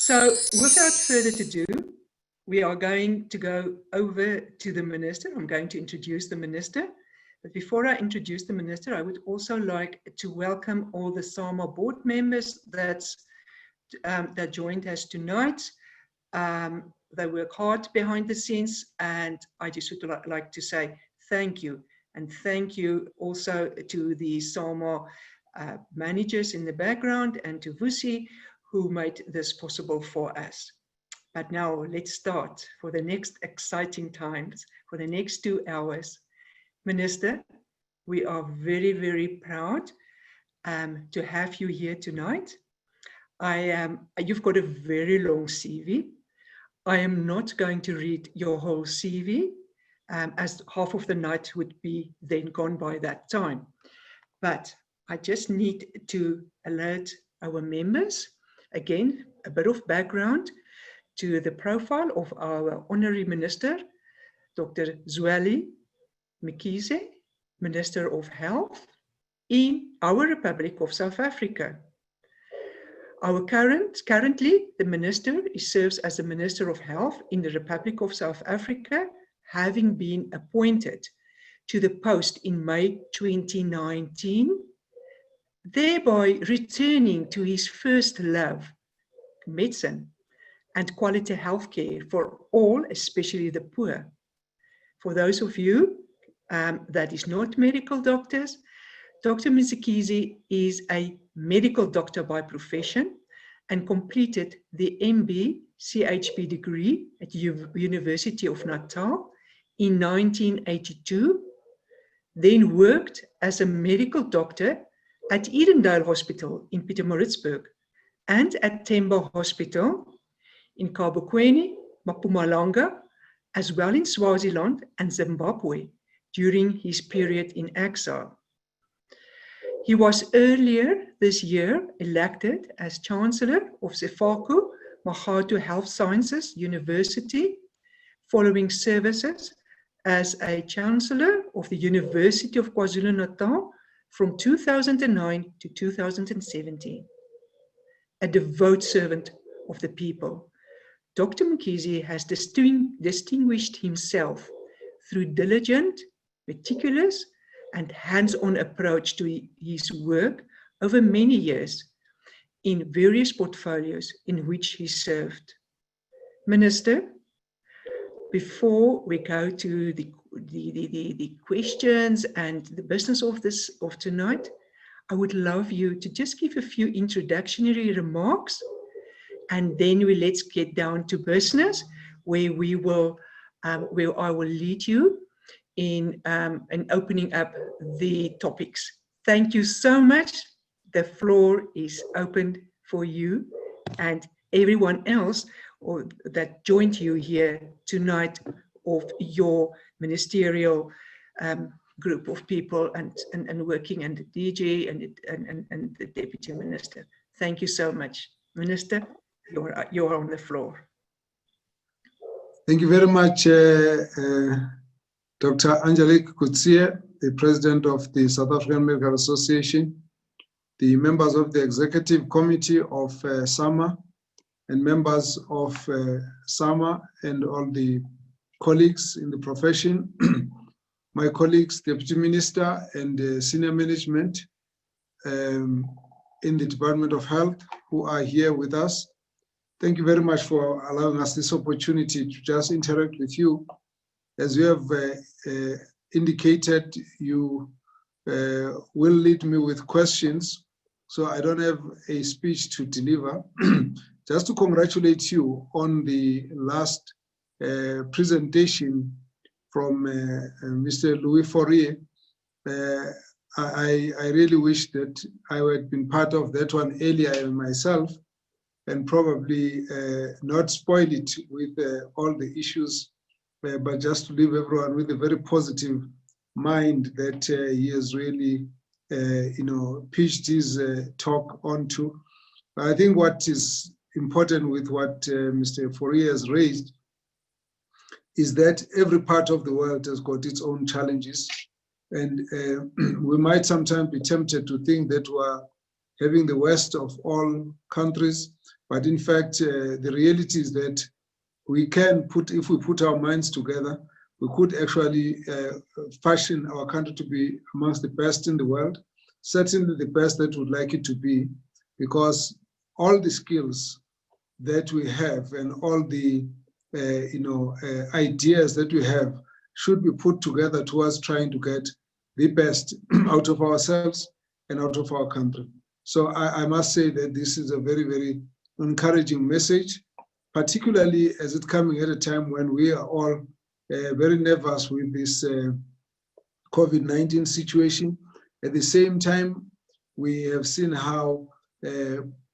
So without further ado, we are going to go over to the Minister. I'm going to introduce the Minister. But before I introduce the Minister, I would also like to welcome all the SAMA board members that joined us tonight. They work hard behind the scenes, and I just would like to say thank you. And thank you also to the SAMA managers in the background and to Vusi, who made this possible for us. But now let's start for the next exciting times, for the next 2 hours. Minister, we are very, very proud to have you here tonight. You've got a very long CV. I am not going to read your whole CV, as half of the night would be then gone by that time. But I just need to alert our members, again, a bit of background to the profile of our Honorary Minister, Dr. Zweli Mkhize, Minister of Health in our Republic of South Africa. Currently, the Minister serves as the Minister of Health in the Republic of South Africa, having been appointed to the post in May 2019, thereby returning to his first love, medicine and quality healthcare for all, especially the poor. For those of you that is not medical doctors, Dr. Mkhize is a medical doctor by profession and completed the MB CHP degree at University of Natal in 1982, then worked as a medical doctor at Edendale Hospital in Pietermaritzburg and at Temba Hospital in Kabokweni, Mpumalanga, as well in Swaziland and Zimbabwe during his period in exile. He was earlier this year elected as Chancellor of Sefaku Magatho Health Sciences University, following services as a Chancellor of the University of KwaZulu-Natal from 2009 to 2017. A devout servant of the people, Dr. Mkhize has distinguished himself through diligent, meticulous, and hands-on approach to his work over many years in various portfolios in which he served. Minister, before we go to the questions and the business of tonight, I would love you to just give a few introductory remarks, and then let's get down to business, where I will lead you in opening up the topics. Thank you so much. The floor is open for you and everyone else that joined you here tonight, of your ministerial group of people and working, and the DG and the Deputy Minister. Thank you so much. Minister, you're on the floor. Thank you very much, Dr. Angelique Kutsie, the President of the South African Medical Association, the members of the Executive Committee of SAMA, and members of SAMA and all the colleagues in the profession, my colleagues, Deputy Minister and senior management in the Department of Health who are here with us. Thank you very much for allowing us this opportunity to just interact with you. As you have indicated, you will lead me with questions, so I don't have a speech to deliver. Just to congratulate you on the last presentation from Mr. Louis Fourier. I really wish that I had been part of that one earlier myself, and probably not spoil it with all the issues, but just to leave everyone with a very positive mind that he has really, pitched his talk onto. I think what is important with what Mr. Fourier has raised is that every part of the world has got its own challenges, and we might sometimes be tempted to think that we're having the worst of all countries. But in fact, the reality is that we can if we put our minds together, we could actually fashion our country to be amongst the best in the world, certainly the best that we'd like it to be, because all the skills that we have and all the ideas that we have should be put together towards trying to get the best out of ourselves and out of our country. So I must say that this is a very, very encouraging message, particularly as it's coming at a time when we are all very nervous with this COVID-19 situation. At the same time, we have seen how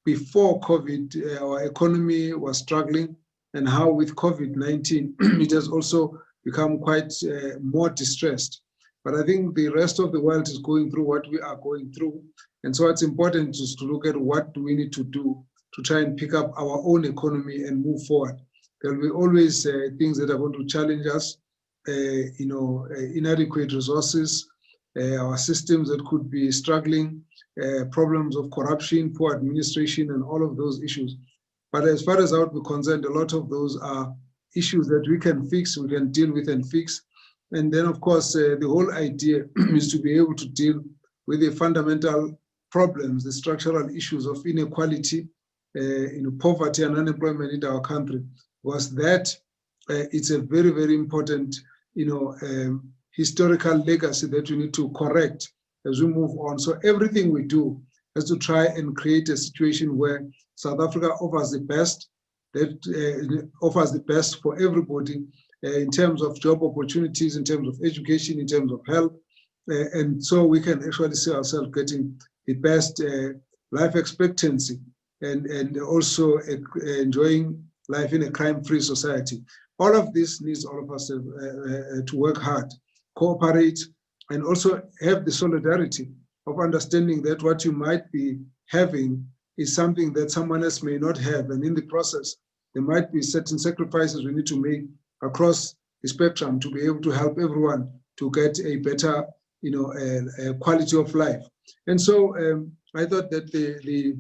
before COVID, our economy was struggling, and how with COVID-19, it has also become quite more distressed. But I think the rest of the world is going through what we are going through. And so it's important just to look at what do we need to do to try and pick up our own economy and move forward. There will be always things that are going to challenge us, inadequate resources, our systems that could be struggling, problems of corruption, poor administration, and all of those issues. But as far as I would be concerned, a lot of those are issues that we can fix, we can deal with and fix. And then, of course, the whole idea is to be able to deal with the fundamental problems, the structural issues of inequality, poverty and unemployment in our country, was that it's a very, very important, historical legacy that we need to correct as we move on. So everything we do has to try and create a situation where South Africa offers the best, that offers the best for everybody in terms of job opportunities, in terms of education, in terms of health. And so we can actually see ourselves getting the best life expectancy and also enjoying life in a crime-free society. All of this needs all of us to work hard, cooperate, and also have the solidarity of understanding that what you might be having is something that someone else may not have. And in the process, there might be certain sacrifices we need to make across the spectrum to be able to help everyone to get a better, quality of life. And so I thought that the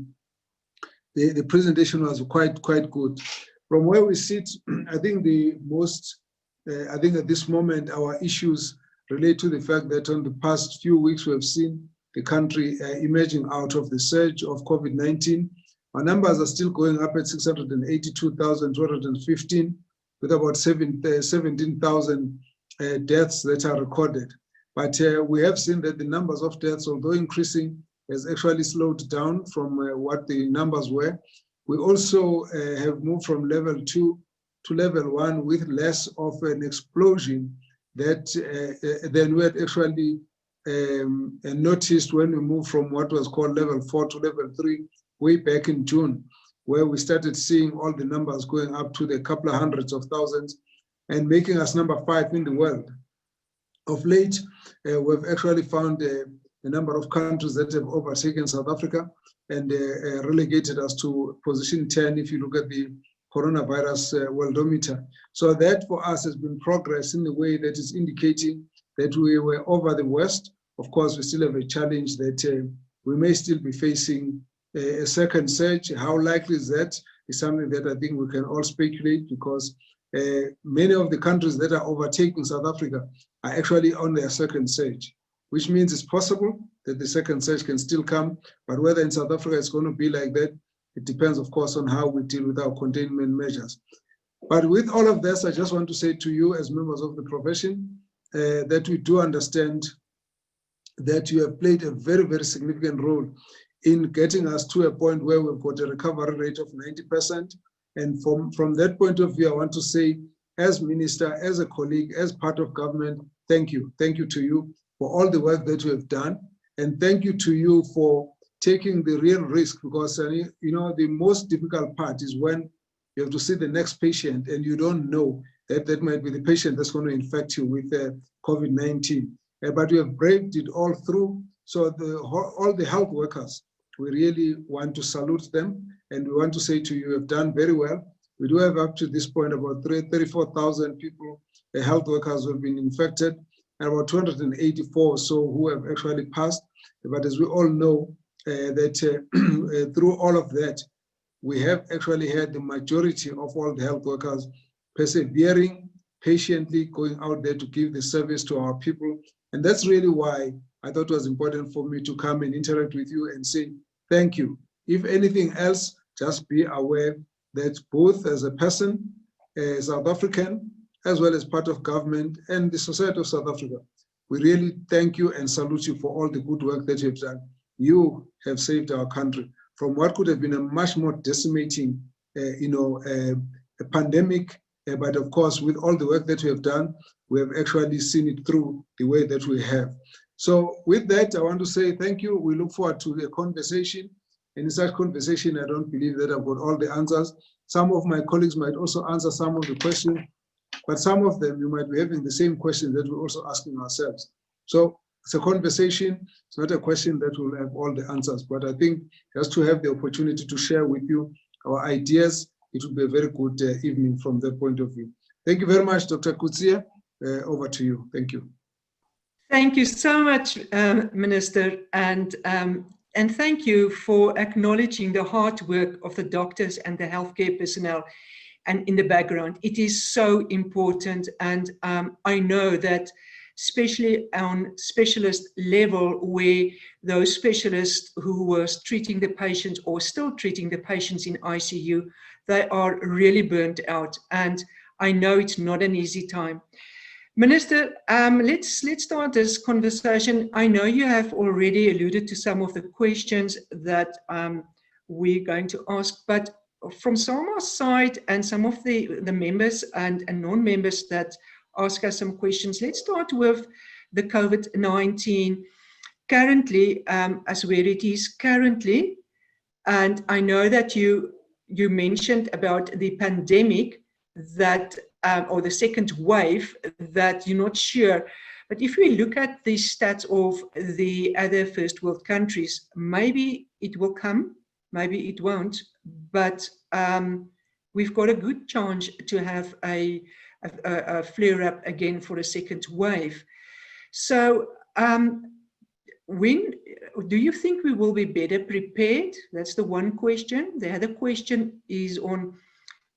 presentation was quite good. From where we sit, I think at this moment, our issues relate to the fact that on the past few weeks, we have seen the country emerging out of the surge of COVID-19. Our numbers are still going up at 682,215, with about 17,000 deaths that are recorded. But we have seen that the numbers of deaths, although increasing, has actually slowed down from what the numbers were. We also have moved from level 2 to level 1 with less of an explosion that than we had actually noticed when we moved from what was called level 4 to level 3 way back in June, where we started seeing all the numbers going up to the couple of hundreds of thousands and making us number 5 in the world. Of late, we've actually found a number of countries that have overtaken South Africa and relegated us to position 10 if you look at the coronavirus worldometer. So that for us has been progress in the way that is indicating that we were over the worst. Of course, we still have a challenge that we may still be facing a second surge. How likely is that? Is something that I think we can all speculate, because many of the countries that are overtaking South Africa are actually on their second surge, which means it's possible that the second surge can still come, but whether in South Africa it's going to be like that, it depends, of course, on how we deal with our containment measures. But with all of this, I just want to say to you as members of the profession that we do understand that you have played a very, very significant role in getting us to a point where we've got a recovery rate of 90%. And from that point of view, I want to say, as minister, as a colleague, as part of government, thank you. Thank you to you for all the work that you have done. And thank you to you for taking the real risk, because the most difficult part is when you have to see the next patient and you don't know that that might be the patient that's going to infect you with COVID-19. But you have braved it all through. So all the health workers, we really want to salute them, and we want to say to you, you have done very well. We do have up to this point about 34,000 people, health workers who have been infected, and about 284 or so who have actually passed. But as we all know, that through all of that, we have actually had the majority of all the health workers persevering, patiently going out there to give the service to our people. And that's really why I thought it was important for me to come and interact with you and say, thank you. If anything else, just be aware that both as a person, a South African, as well as part of government and the society of South Africa, we really thank you and salute you for all the good work that you have done. You have saved our country from what could have been a much more decimating, a pandemic. But of course, with all the work that we have done, we have actually seen it through the way that we have. So with that, I want to say thank you. We look forward to a conversation. And in such conversation, I don't believe that I've got all the answers. Some of my colleagues might also answer some of the questions, but some of them, you might be having the same questions that we're also asking ourselves. So it's a conversation. It's not a question that will have all the answers, but I think just to have the opportunity to share with you our ideas, it would be a very good evening from that point of view. Thank you very much, Dr. Coetzee. Over to you. Thank you. Thank you so much, Minister, and thank you for acknowledging the hard work of the doctors and the healthcare personnel and in the background. It is so important, and I know that especially on specialist level, where those specialists who were treating the patients or still treating the patients in ICU, they are really burnt out, and I know it's not an easy time. Minister, let's start this conversation. I know you have already alluded to some of the questions that we're going to ask, but from SAMA's side and some of the members and non-members that ask us some questions, let's start with the COVID-19 currently, as where it is currently. And I know that you mentioned about the pandemic that or the second wave, that you're not sure. But if we look at the stats of the other first world countries, maybe it will come, maybe it won't, but we've got a good chance to have a flare-up again for a second wave. So when do you think we will be better prepared? That's the one question. The other question is on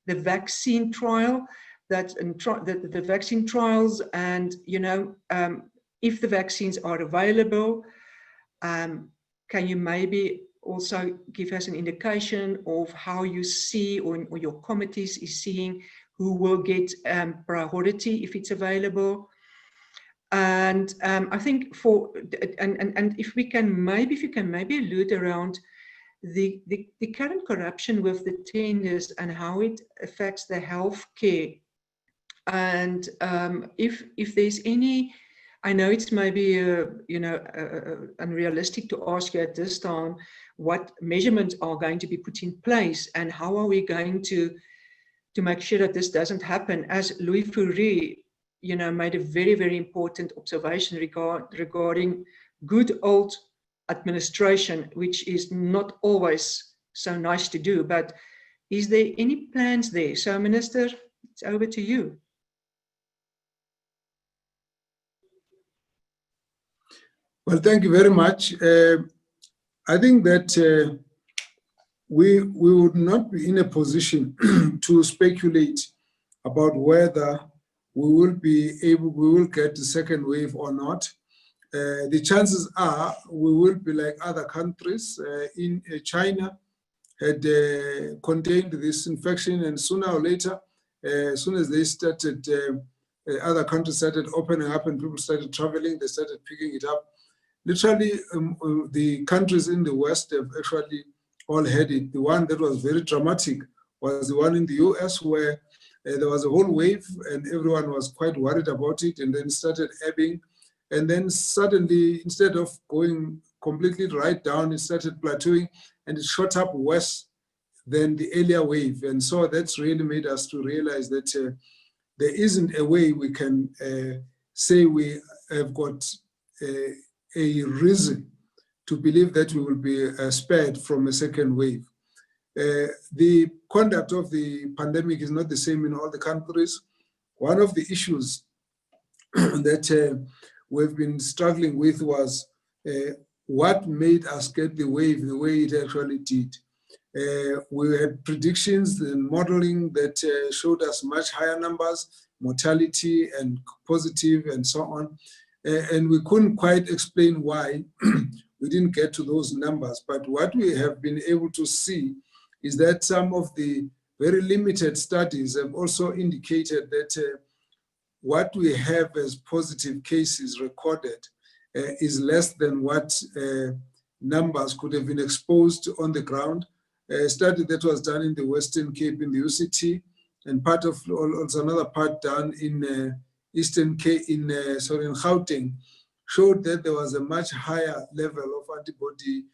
the vaccine trial, the vaccine trials, and if the vaccines are available, can you maybe also give us an indication of how you see, or your committees is seeing, who will get priority if it's available? And I think if you can maybe allude around the current corruption with the tenders and how it affects the healthcare. And if there's any, I know it's maybe unrealistic to ask you at this time what measurements are going to be put in place, and how are we going to make sure that this doesn't happen, as Louis Fourie made a very, very important observation regarding good old administration, which is not always so nice to do. But is there any plans there? So, Minister, it's over to you. Well, thank you very much. I think that we would not be in a position to speculate about whether we will get the second wave or not. The chances are we will be like other countries. In China had contained this infection, and sooner or later, as soon as they started, other countries started opening up and people started traveling, they started picking it up. Literally, the countries in the West have actually all had it. The one that was very dramatic was the one in the US, where there was a whole wave and everyone was quite worried about it, and then started ebbing. And then suddenly, instead of going completely right down, it started plateauing, and it shot up worse than the earlier wave. And so that's really made us to realize that there isn't a way we can say we have got a reason to believe that we will be spared from a second wave. The conduct of the pandemic is not the same in all the countries. One of the issues that we've been struggling with was what made us get the wave the way it actually did. We had predictions and modeling that showed us much higher numbers, mortality and positive and so on. And we couldn't quite explain why we didn't get to those numbers. But what we have been able to see is that some of the very limited studies have also indicated that what we have as positive cases recorded is less than what numbers could have been exposed on the ground. A study that was done in the Western Cape in the UCT, and part of also another part done in Eastern Cape in Gauteng, showed that there was a much higher level of antibody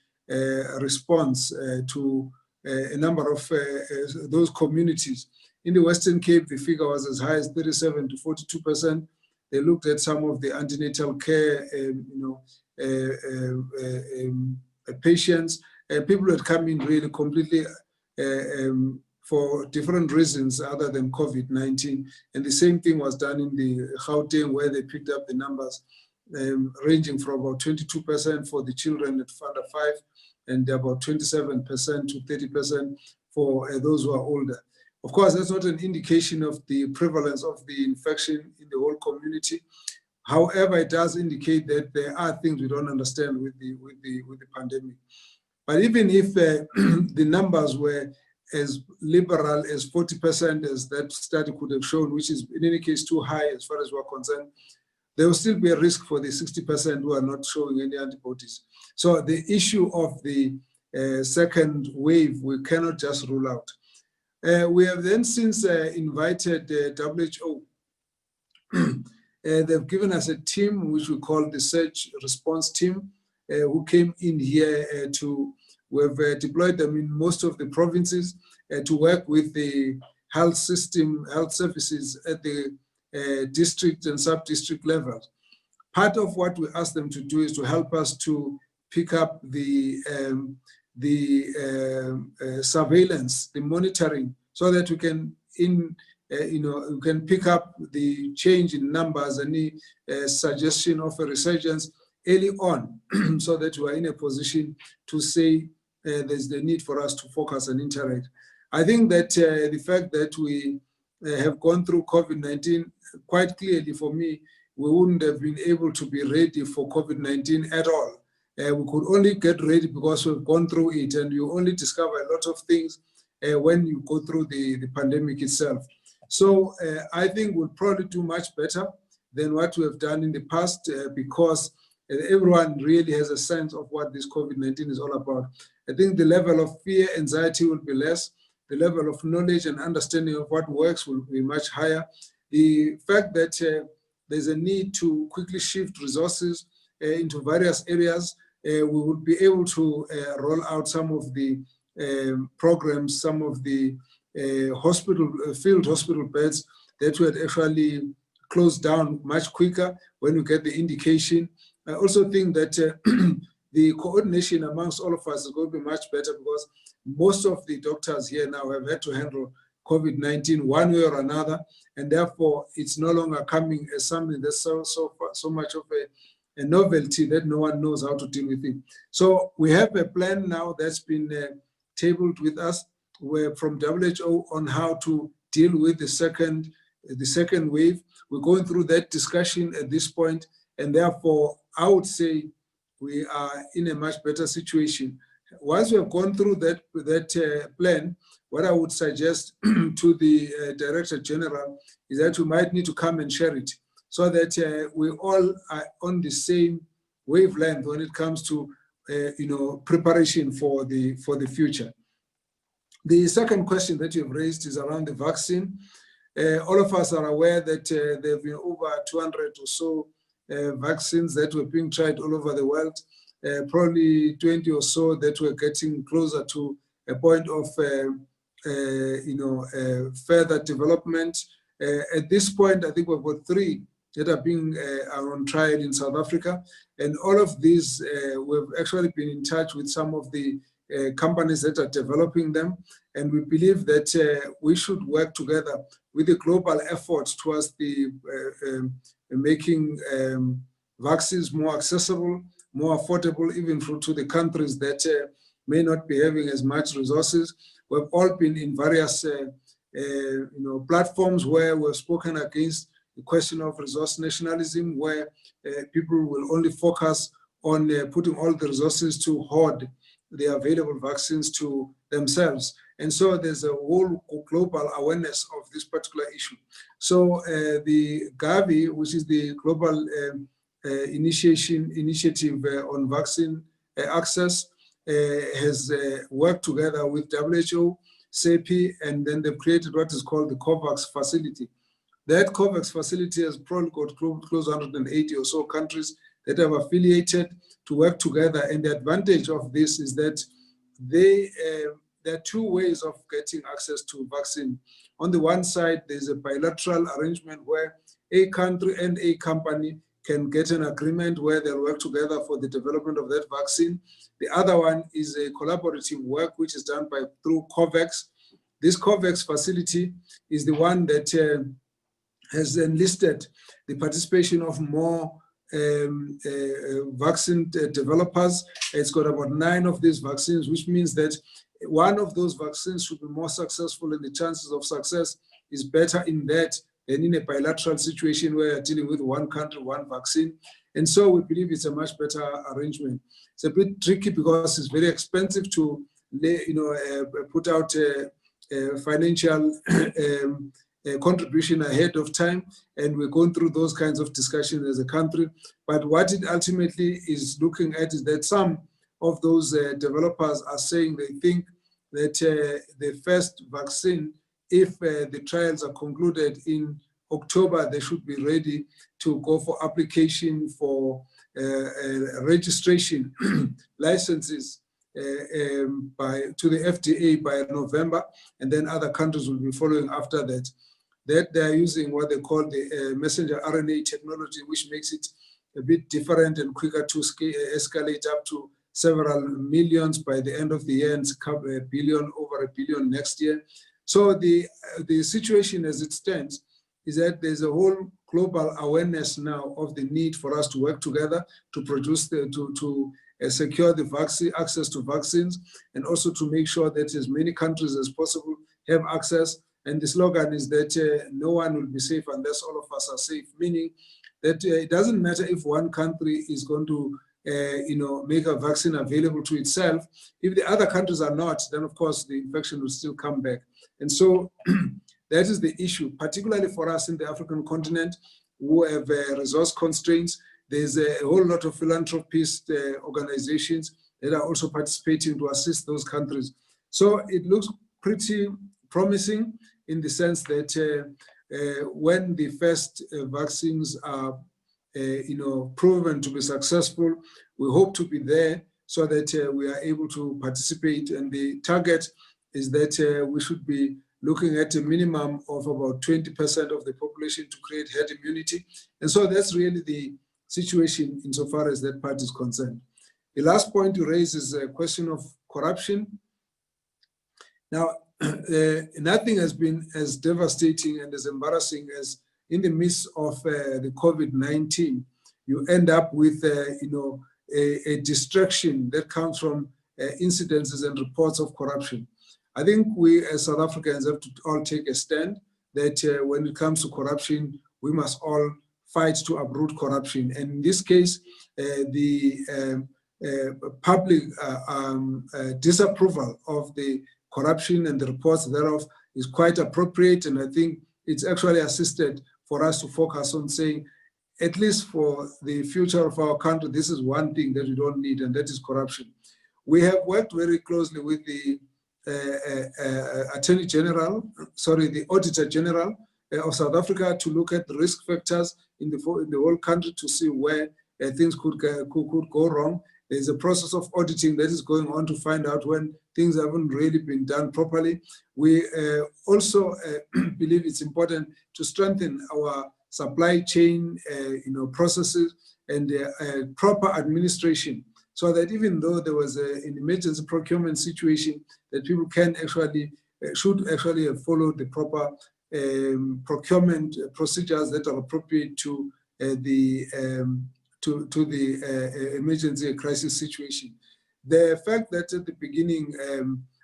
response to a number of those communities. In the Western Cape, the figure was as high as 37 to 42%. They looked at some of the antenatal care, patients, people had come in really completely for different reasons other than COVID-19. And the same thing was done in the Gauteng, where they picked up the numbers ranging from about 22% for the children at under 5 and about 27% to 30% for those who are older. Of course, that's not an indication of the prevalence of the infection in the whole community. However, it does indicate that there are things we don't understand with the pandemic. But even if the numbers were as liberal as 40% as that study could have shown, which is in any case too high as far as we're concerned, there will still be a risk for the 60% who are not showing any antibodies. So the issue of the second wave, we cannot just rule out. We have then since invited WHO. They've given us a team which we call the Surge Response Team, who came in here we have deployed them in most of the provinces to work with the health system, health services at the district and sub-district level. Part of what we ask them to do is to help us to pick up the surveillance, the monitoring, so that we can we can pick up the change in numbers, any suggestion of a resurgence early on, so that we are in a position to say there's the need for us to focus and interact. I think that the fact that we have gone through COVID-19, quite clearly for me, we wouldn't have been able to be ready for COVID-19 at all. We could only get ready because we've gone through it, and you only discover a lot of things when you go through the pandemic itself. So I think we'll probably do much better than what we have done in the past because everyone really has a sense of what this COVID-19 is all about. I think the level of fear, anxiety will be less. The level of knowledge and understanding of what works will be much higher. The fact that there's a need to quickly shift resources into various areas, we will be able to roll out some of the programs, some of the field hospital beds that we had actually closed down much quicker when we get the indication. I also think that the coordination amongst all of us is going to be much better because most of the doctors here now have had to handle COVID-19 one way or another, and therefore it's no longer coming as something that's so much of a novelty that no one knows how to deal with it. So we have a plan now that's been tabled with us from WHO on how to deal with the second wave. We're going through that discussion at this point, and therefore I would say we are in a much better situation. Once we have gone through that plan, what I would suggest to the Director General is that we might need to come and share it so that we all are on the same wavelength when it comes to preparation for the future. The second question that you've raised is around the vaccine. All of us are aware that there have been over 200 or so vaccines that were being tried all over the world, probably 20 or so that were getting closer to a point of further development. At this point, I think we've got 3 that are on trial in South Africa, and all of these we've actually been in touch with some of the companies that are developing them, and we believe that we should work together with the global efforts towards the making vaccines more accessible, more affordable even to the countries that may not be having as much resources. We've all been in various platforms where we've spoken against the question of resource nationalism, where people will only focus on putting all the resources to hoard the available vaccines to themselves. And so there's a whole global awareness of this particular issue. So the Gavi, which is the Global Initiative on Vaccine Access, has worked together with WHO, CEPI, and then they've created what is called the COVAX facility. That COVAX facility has probably got close to 180 or so countries that have affiliated to work together. And the advantage of this is that there are two ways of getting access to vaccine. On the one side, there's a bilateral arrangement where a country and a company can get an agreement where they'll work together for the development of that vaccine. The other one is a collaborative work, which is done through COVAX. This COVAX facility is the one that has enlisted the participation of more vaccine developers. It's got about 9 of these vaccines, which means that one of those vaccines should be more successful, and the chances of success is better in that than in a bilateral situation where you're dealing with one country, one vaccine. And so we believe it's a much better arrangement. It's a bit tricky because it's very expensive to put out a financial contribution ahead of time, and we're going through those kinds of discussions as a country. But what it ultimately is looking at is that some of those developers are saying they think that the first vaccine, if the trials are concluded in October, they should be ready to go for application for registration licenses to the FDA by November, and then other countries will be following after that. That they're using what they call the messenger RNA technology, which makes it a bit different and quicker to escalate up to several millions by the end of the year and cover over a billion next year. So the situation as it stands is that there's a whole global awareness now of the need for us to work together to produce to secure the vaccine access to vaccines, and also to make sure that as many countries as possible have access. And the slogan is that no one will be safe unless all of us are safe, meaning that it doesn't matter if one country is going to make a vaccine available to itself. If the other countries are not, then of course the infection will still come back. And so that is the issue, particularly for us in the African continent who have resource constraints. There's a whole lot of philanthropist organizations that are also participating to assist those countries. So it looks pretty promising in the sense that when the first vaccines are proven to be successful, we hope to be there so that we are able to participate. And the target is that we should be looking at a minimum of about 20% of the population to create herd immunity. And so that's really the situation insofar as that part is concerned. The last point you raise is a question of corruption. Now, nothing has been as devastating and as embarrassing as in the midst of the COVID-19, you end up with a distraction that comes from incidences and reports of corruption. I think we as South Africans have to all take a stand that when it comes to corruption, we must all fight to uproot corruption. And in this case, the public disapproval of the corruption and the reports thereof is quite appropriate. And I think it's actually assisted for us to focus on saying, at least for the future of our country, this is one thing that we don't need, and that is corruption. We have worked very closely with the the Auditor General of South Africa to look at the risk factors in the whole country to see where things could go wrong. There's a process of auditing that is going on to find out when things haven't really been done properly. We also believe it's important to strengthen our supply chain processes and proper administration, so that even though there was an emergency procurement situation, that people can should actually follow the proper procurement procedures that are appropriate to the the emergency crisis situation. The fact that at the beginning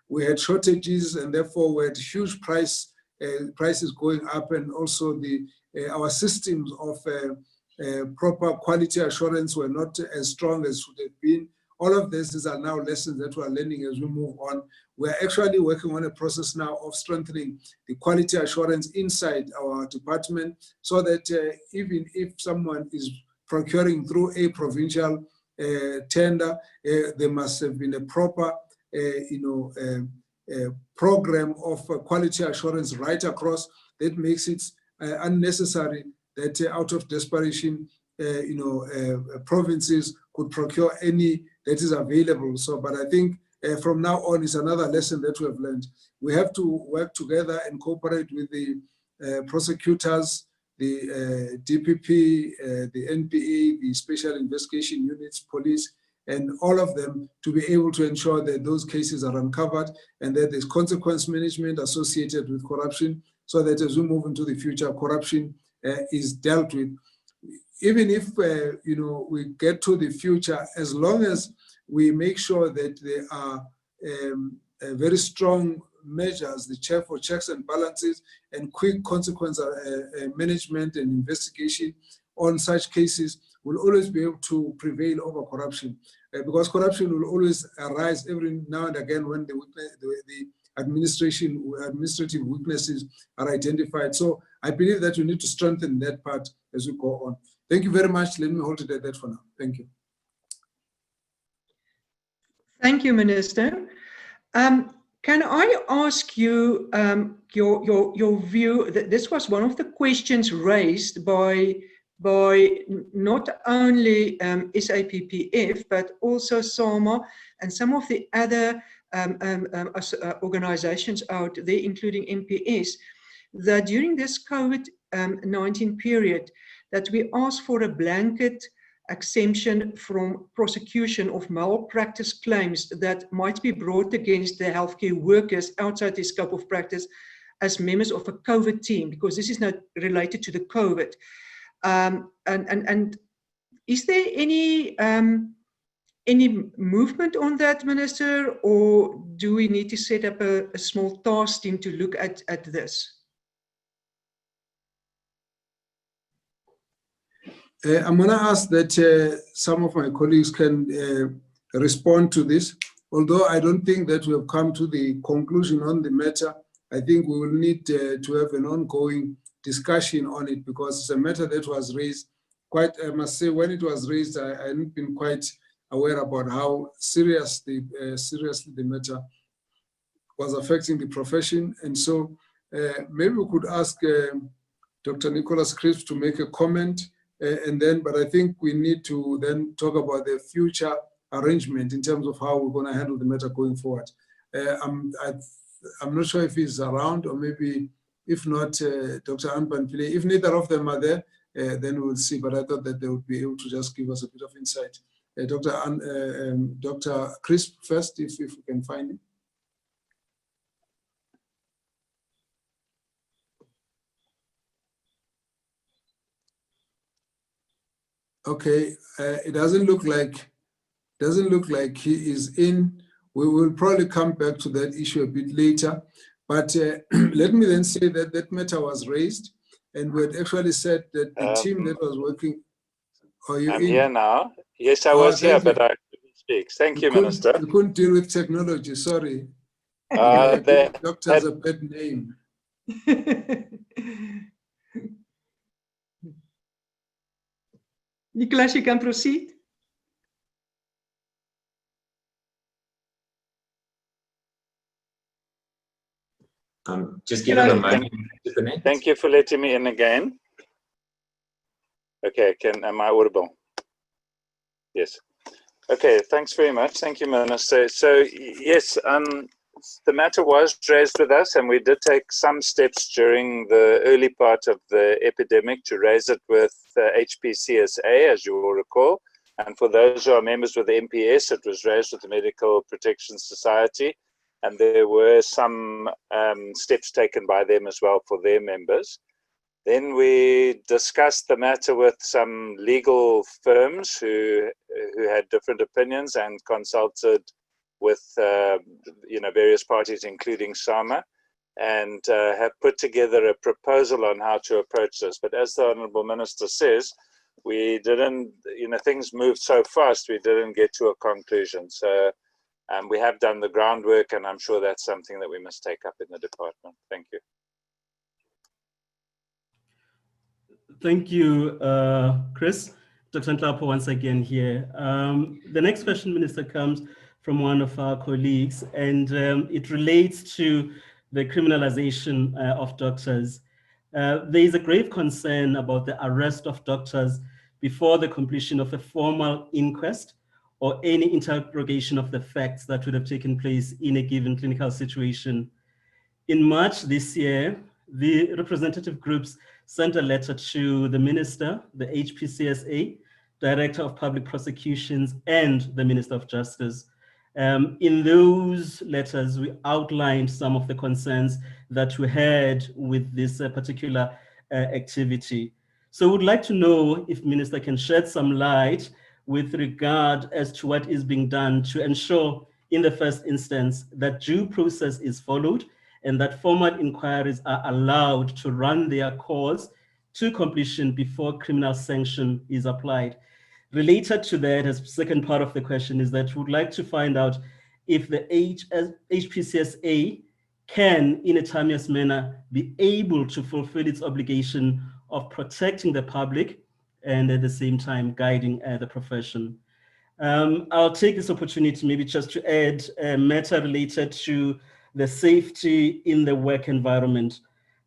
we had shortages and therefore we had huge prices going up, and also our systems of proper quality assurance were not as strong as should have been. All of this are now lessons that we are learning as we move on. We're actually working on a process now of strengthening the quality assurance inside our department, so that even if someone is procuring through a provincial tender, there must have been a proper program of quality assurance right across. That makes it unnecessary that out of desperation, provinces could procure any that is available. So, but I think from now on is another lesson that we have learned. We have to work together and cooperate with the prosecutors, the DPP, the NPA, the Special Investigation Units, police, and all of them to be able to ensure that those cases are uncovered and that there's consequence management associated with corruption, so that as we move into the future, corruption is dealt with. Even if we get to the future, as long as we make sure that there are very strong measures, the check for checks and balances, and quick consequence management and investigation on such cases, will always be able to prevail over corruption. Because corruption will always arise every now and again when the administrative weaknesses are identified. So I believe that we need to strengthen that part as we go on. Thank you very much. Let me hold it at that for now. Thank you. Thank you, Minister. Can I ask you your view? This was one of the questions raised by not only SAPPF, but also SAMA and some of the other organizations out there, including MPS, that during this COVID-19 period, that we asked for a blanket exemption from prosecution of malpractice claims that might be brought against the healthcare workers outside the scope of practice as members of a COVID team, because this is not related to the COVID. And is there any movement on that, Minister, or do we need to set up a small task team to look at this? I'm going to ask that some of my colleagues can respond to this. Although I don't think that we have come to the conclusion on the matter, I think we will need to have an ongoing discussion on it, because it's a matter that was raised quite, I must say, when it was raised, I hadn't been quite aware about how seriously the matter was affecting the profession. And so maybe we could ask Dr. Nicholas Crisp to make a comment. And then, but I think we need to then talk about the future arrangement in terms of how we're going to handle the matter going forward. I'm not sure if he's around, or maybe if not, Dr. Anpan-Pillay. If neither of them are there, then we'll see. But I thought that they would be able to just give us a bit of insight. Dr. Crisp first, if we can find him. Okay, it doesn't look like he is in. We will probably come back to that issue a bit later. But let me then say that that matter was raised, and we had actually said that the team that was working. Are you I'm in? here now. Yes, I was here, but I couldn't speak. Thank you, Minister. You couldn't deal with technology. Sorry. The doctor has a bad name. Nicholas, you can proceed. Just give it a moment to connect. Thank you for letting me in again. Okay, am I audible? Yes. Okay, thanks very much. Thank you, Minister. So, yes, the matter was raised with us, and we did take some steps during the early part of the epidemic to raise it with HPCSA, as you will recall. And for those who are members with the MPS, it was raised with the Medical Protection Society. And there were some steps taken by them as well for their members. Then we discussed the matter with some legal firms who had different opinions and consulted with various parties, including SAMA, and have put together a proposal on how to approach this. But as the Honourable Minister says, we didn't, things moved so fast, we didn't get to a conclusion. So we have done the groundwork, and I'm sure that's something that we must take up in the department. Thank you. Thank you, Chris. Dr. Nhlapo once again here. The next question, Minister, comes from one of our colleagues, and it relates to the criminalization of doctors. There is a grave concern about the arrest of doctors before the completion of a formal inquest or any interrogation of the facts that would have taken place in a given clinical situation. In March this year, the representative groups sent a letter to the Minister, the HPCSA, Director of Public Prosecutions, and the Minister of Justice. In those letters, we outlined some of the concerns that we had with this particular activity. So we'd like to know if Minister can shed some light with regard as to what is being done to ensure, in the first instance, that due process is followed and that formal inquiries are allowed to run their course to completion before criminal sanction is applied. Related to that, as second part of the question, is that we would like to find out if the HPCSA can, in a timeous manner, be able to fulfill its obligation of protecting the public and at the same time guiding the profession. I'll take this opportunity maybe just to add a matter related to the safety in the work environment.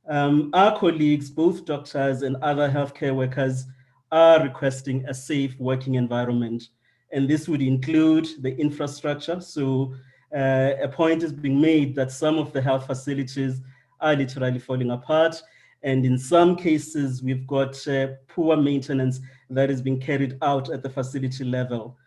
Our colleagues, both doctors and other healthcare workers, are requesting a safe working environment. And this would include the infrastructure. So a point is being made that some of the health facilities are literally falling apart. And in some cases, we've got poor maintenance that is being carried out at the facility level.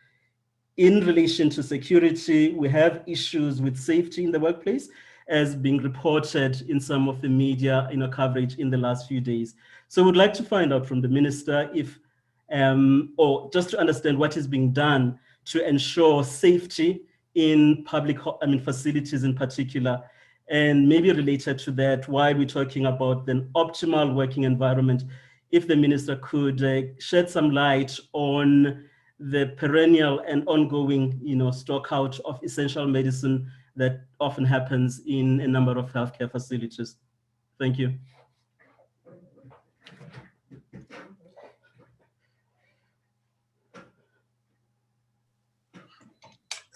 In relation to security, we have issues with safety in the workplace, as being reported in some of the media coverage in the last few days. So we'd like to find out from the Minister if, or just to understand what is being done to ensure safety in public facilities in particular, and maybe related to that, while we're talking about the optimal working environment, if the Minister could shed some light on the perennial and ongoing, stock out of essential medicine that often happens in a number of healthcare facilities. Thank you.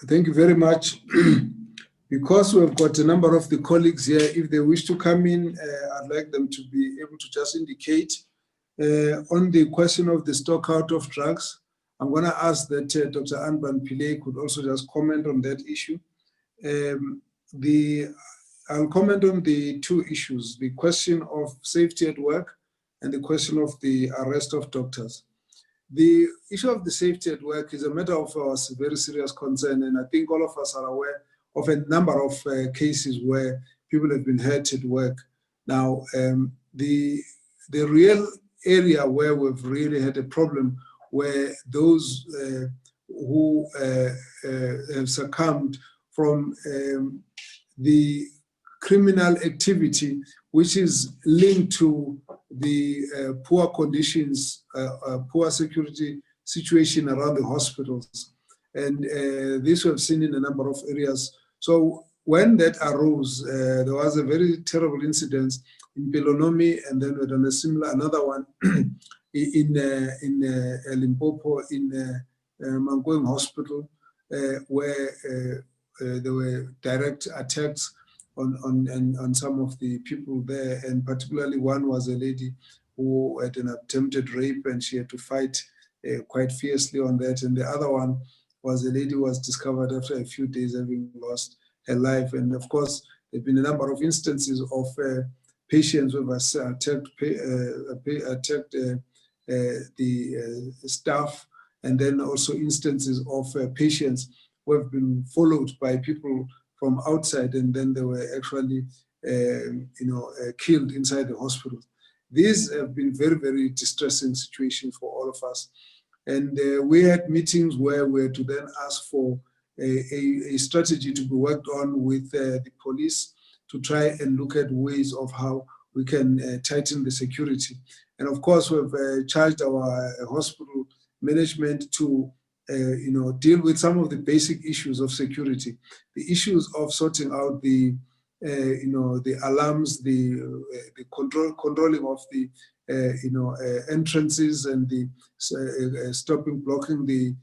Thank you very much. Because we've got a number of the colleagues here, if they wish to come in, I'd like them to be able to just indicate. On the question of the stock out of drugs, I'm going to ask that Dr. Anban Pillay could also just comment on that issue. I'll comment on the two issues, the question of safety at work and the question of the arrest of doctors. The issue of the safety at work is a matter of very serious concern, and I think all of us are aware of a number of cases where people have been hurt at work. Now, the real area where we've really had a problem where those who have succumbed from the criminal activity, which is linked to the poor conditions, poor security situation around the hospitals. And this we have seen in a number of areas. So when that arose, there was a very terrible incident in Pelonomi, and then we had another one in Limpopo, in Mangoing Hospital, where there were direct attacks on some of the people there, and particularly one was a lady who had an attempted rape, and she had to fight quite fiercely on that. And the other one was a lady who was discovered after a few days having lost her life. And of course, there have been a number of instances of patients who have attacked the staff, and then also instances of patients who have been followed by people from outside, and then they were actually killed inside the hospital. These have been very, very distressing situations for all of us. And we had meetings where we had to then ask for a strategy to be worked on with the police to try and look at ways of how we can tighten the security. And of course, we've charged our hospital management to deal with some of the basic issues of security, the issues of sorting out the alarms, the controlling of the entrances and the blocking the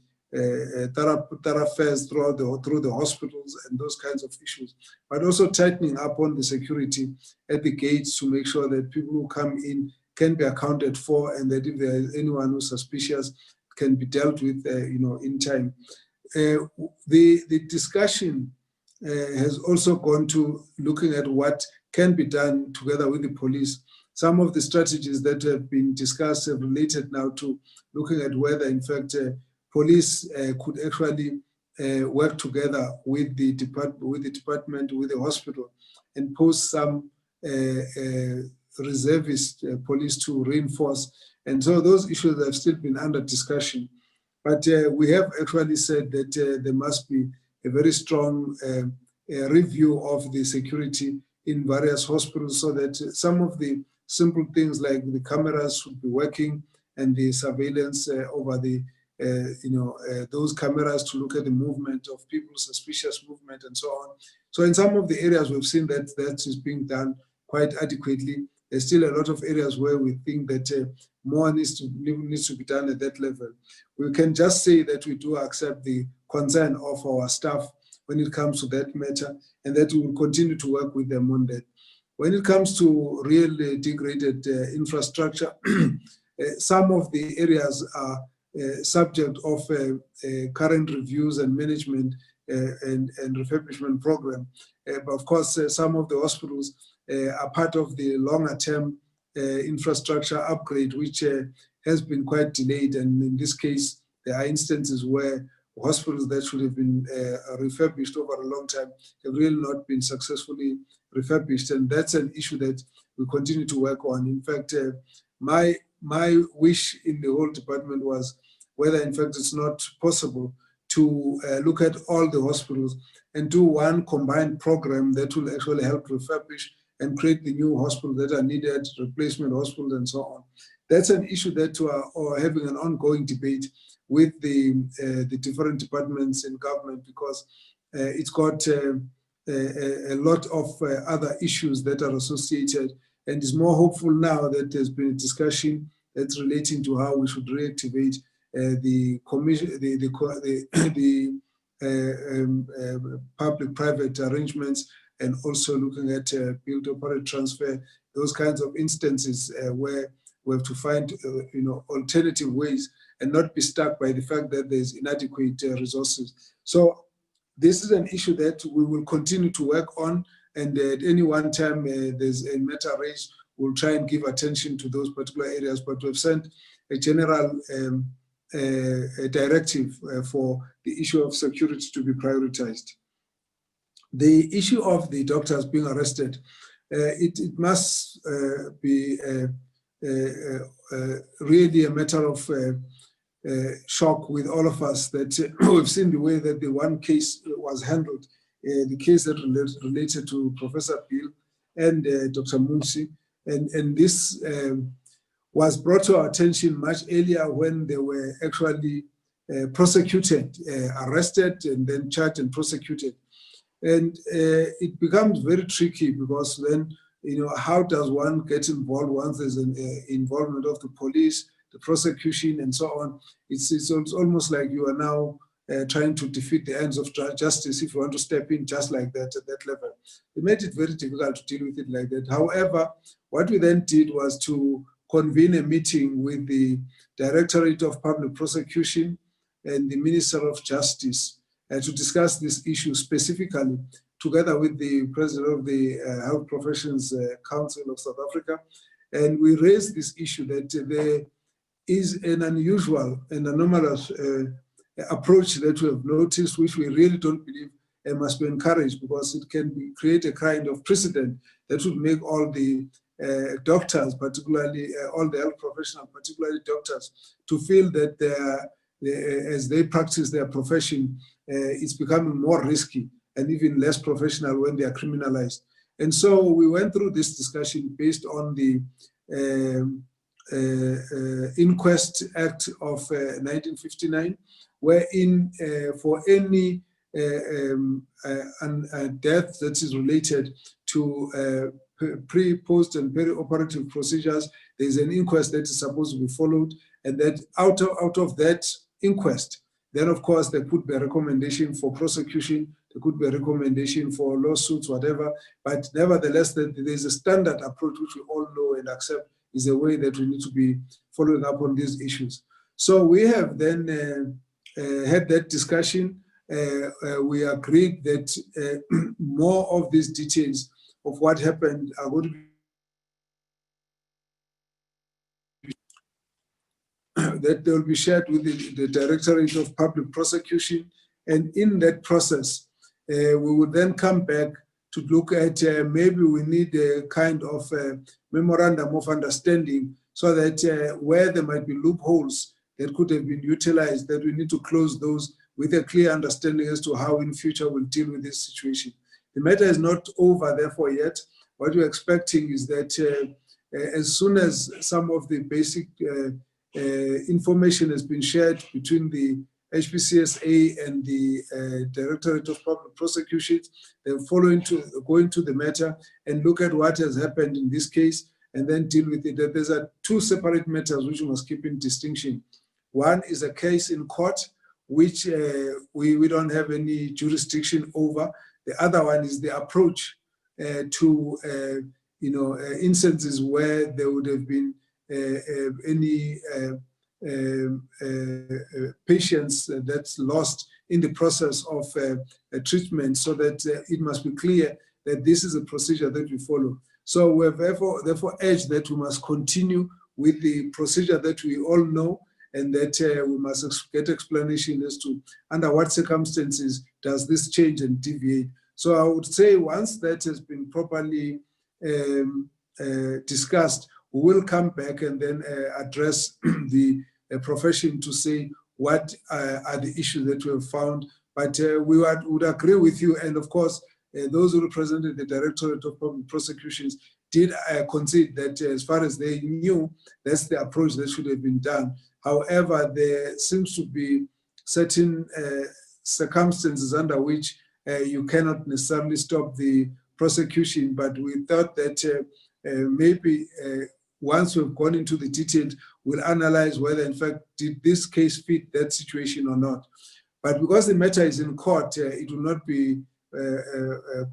thoroughfares through the hospitals and those kinds of issues, but also tightening up on the security at the gates to make sure that people who come in can be accounted for, and that if there is anyone who's suspicious, can be dealt with, in time. The discussion has also gone to looking at what can be done together with the police. Some of the strategies that have been discussed have related now to looking at whether, in fact, police could actually work together with the department, with the hospital, and post some reservist police to reinforce. And so those issues have still been under discussion. But we have actually said that there must be a very strong review of the security in various hospitals, so that some of the simple things like the cameras should be working, and the surveillance over the those cameras to look at the movement of people, suspicious movement, and so on. So in some of the areas we've seen that is being done quite adequately. There's still a lot of areas where we think that more needs to be done at that level. We can just say that we do accept the concern of our staff when it comes to that matter, and that we will continue to work with them on that. When it comes to really degraded infrastructure, some of the areas are subject of current reviews and management and refurbishment program. But of course, some of the hospitals are part of the longer term infrastructure upgrade, which has been quite delayed. And in this case, there are instances where hospitals that should have been refurbished over a long time have really not been successfully refurbished. And that's an issue that we continue to work on. In fact, my wish in the whole department was whether in fact it's not possible to look at all the hospitals and do one combined program that will actually help refurbish and create the new hospitals that are needed, replacement hospitals and so on. That's an issue that we are having an ongoing debate with the different departments in government, because it's got a lot of other issues that are associated, and is more hopeful now that there's been a discussion that's relating to how we should reactivate the public-private arrangements, and also looking at build, operate, transfer, those kinds of instances where we have to find alternative ways and not be stuck by the fact that there's inadequate resources. So this is an issue that we will continue to work on, and at any one time there's a matter raised, we'll try and give attention to those particular areas, but we've sent a general a directive for the issue of security to be prioritized. The issue of the doctors being arrested, it must be really a matter of shock with all of us that we've seen the way that the one case was handled, the case that related to Professor Bill and Dr. Munsi, and this was brought to our attention much earlier when they were actually prosecuted, arrested, and then charged and prosecuted. And it becomes very tricky, because then, how does one get involved once there's an involvement of the police, the prosecution, and so on? It's almost like you are now trying to defeat the ends of justice if you want to step in just like that at that level. It made it very difficult to deal with it like that. However, what we then did was to convene a meeting with the Directorate of Public Prosecution and the Minister of Justice to discuss this issue specifically, together with the President of the Health Professions Council of South Africa. And we raised this issue that there is an unusual and anomalous approach that we have noticed, which we really don't believe must be encouraged, because it can create a kind of precedent that would make all the doctors, particularly all the health professionals, particularly doctors, to feel that as they practice their profession, it's becoming more risky and even less professional when they are criminalized. And so we went through this discussion based on the Inquest Act of 1959, wherein for any death that is related to pre, post, and peri-operative procedures, there is an inquest that is supposed to be followed, and that out of that inquest, then of course there could be a recommendation for prosecution, there could be a recommendation for lawsuits, whatever, but nevertheless there is a standard approach which we all know and accept is a way that we need to be following up on these issues. So we have then had that discussion. We agreed that more of these details of what happened are going to be that they will be shared with the Directorate of Public Prosecution, and in that process, we would then come back to look at maybe we need a kind of memorandum of understanding so that where there might be loopholes that could have been utilized, that we need to close those with a clear understanding as to how in future we'll deal with this situation. The matter is not over, therefore, yet. What we're expecting is that as soon as some of the basic information has been shared between the HPCSA and the Directorate of Public Prosecutions, then go into the matter and look at what has happened in this case and then deal with it. There's two separate matters which we must keep in distinction. One is a case in court, which we don't have any jurisdiction over. The other one is the approach to instances where there would have been any patients that's lost in the process of treatment, so that it must be clear that this is a procedure that we follow. So we have therefore urged that we must continue with the procedure that we all know, and that we must get explanation as to under what circumstances does this change and deviate. So I would say once that has been properly discussed, we will come back and then address the profession to say what are the issues that we have found. But we would agree with you, and of course, those who represented the Directorate of Public Prosecutions did concede that as far as they knew, that's the approach that should have been done. However, there seems to be certain circumstances under which you cannot necessarily stop the prosecution, but we thought that maybe once we've gone into the details, we'll analyze whether in fact did this case fit that situation or not. But because the matter is in court, it will not be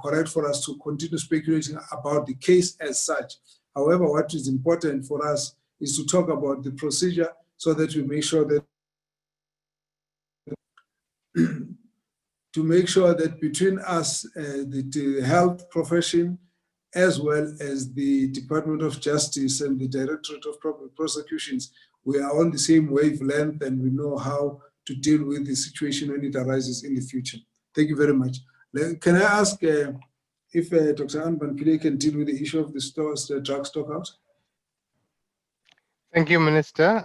correct for us to continue speculating about the case as such. However, what is important for us is to talk about the procedure so that we make sure that between us, the health profession, as well as the Department of Justice and the Directorate of Public Prosecutions, we are on the same wavelength and we know how to deal with the situation when it arises in the future. Thank you very much. Can I ask if Dr. Anne Mkhize can deal with the issue of the drug stockouts? Thank you, Minister.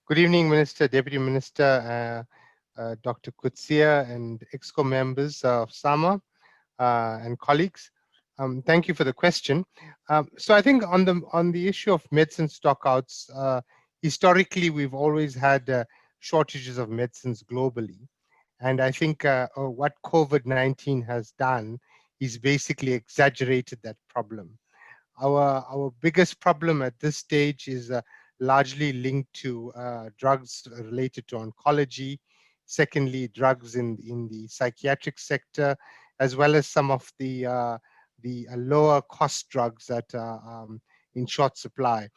Good evening, Minister, Deputy Minister, Dr. Coetzee, and EXCO members of SAMA and colleagues. Thank you for the question. So I think on the issue of medicine stockouts, historically we've always had shortages of medicines globally, and I think what COVID-19 has done is basically exaggerated that problem. Our biggest problem at this stage is largely linked to drugs related to oncology. Secondly, drugs in the psychiatric sector, as well as some of the lower cost drugs that are in short supply.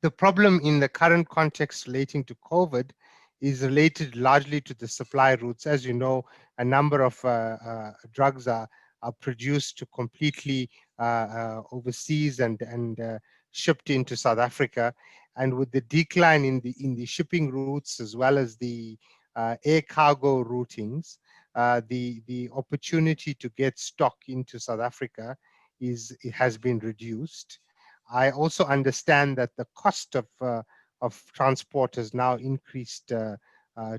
The problem in the current context relating to COVID is related largely to the supply routes. As you know, a number of drugs are produced to completely overseas and shipped into South Africa. And with the decline in the shipping routes as well as the air cargo routings, the opportunity to get stock into South Africa it has been reduced. I also understand that the cost of transport has now increased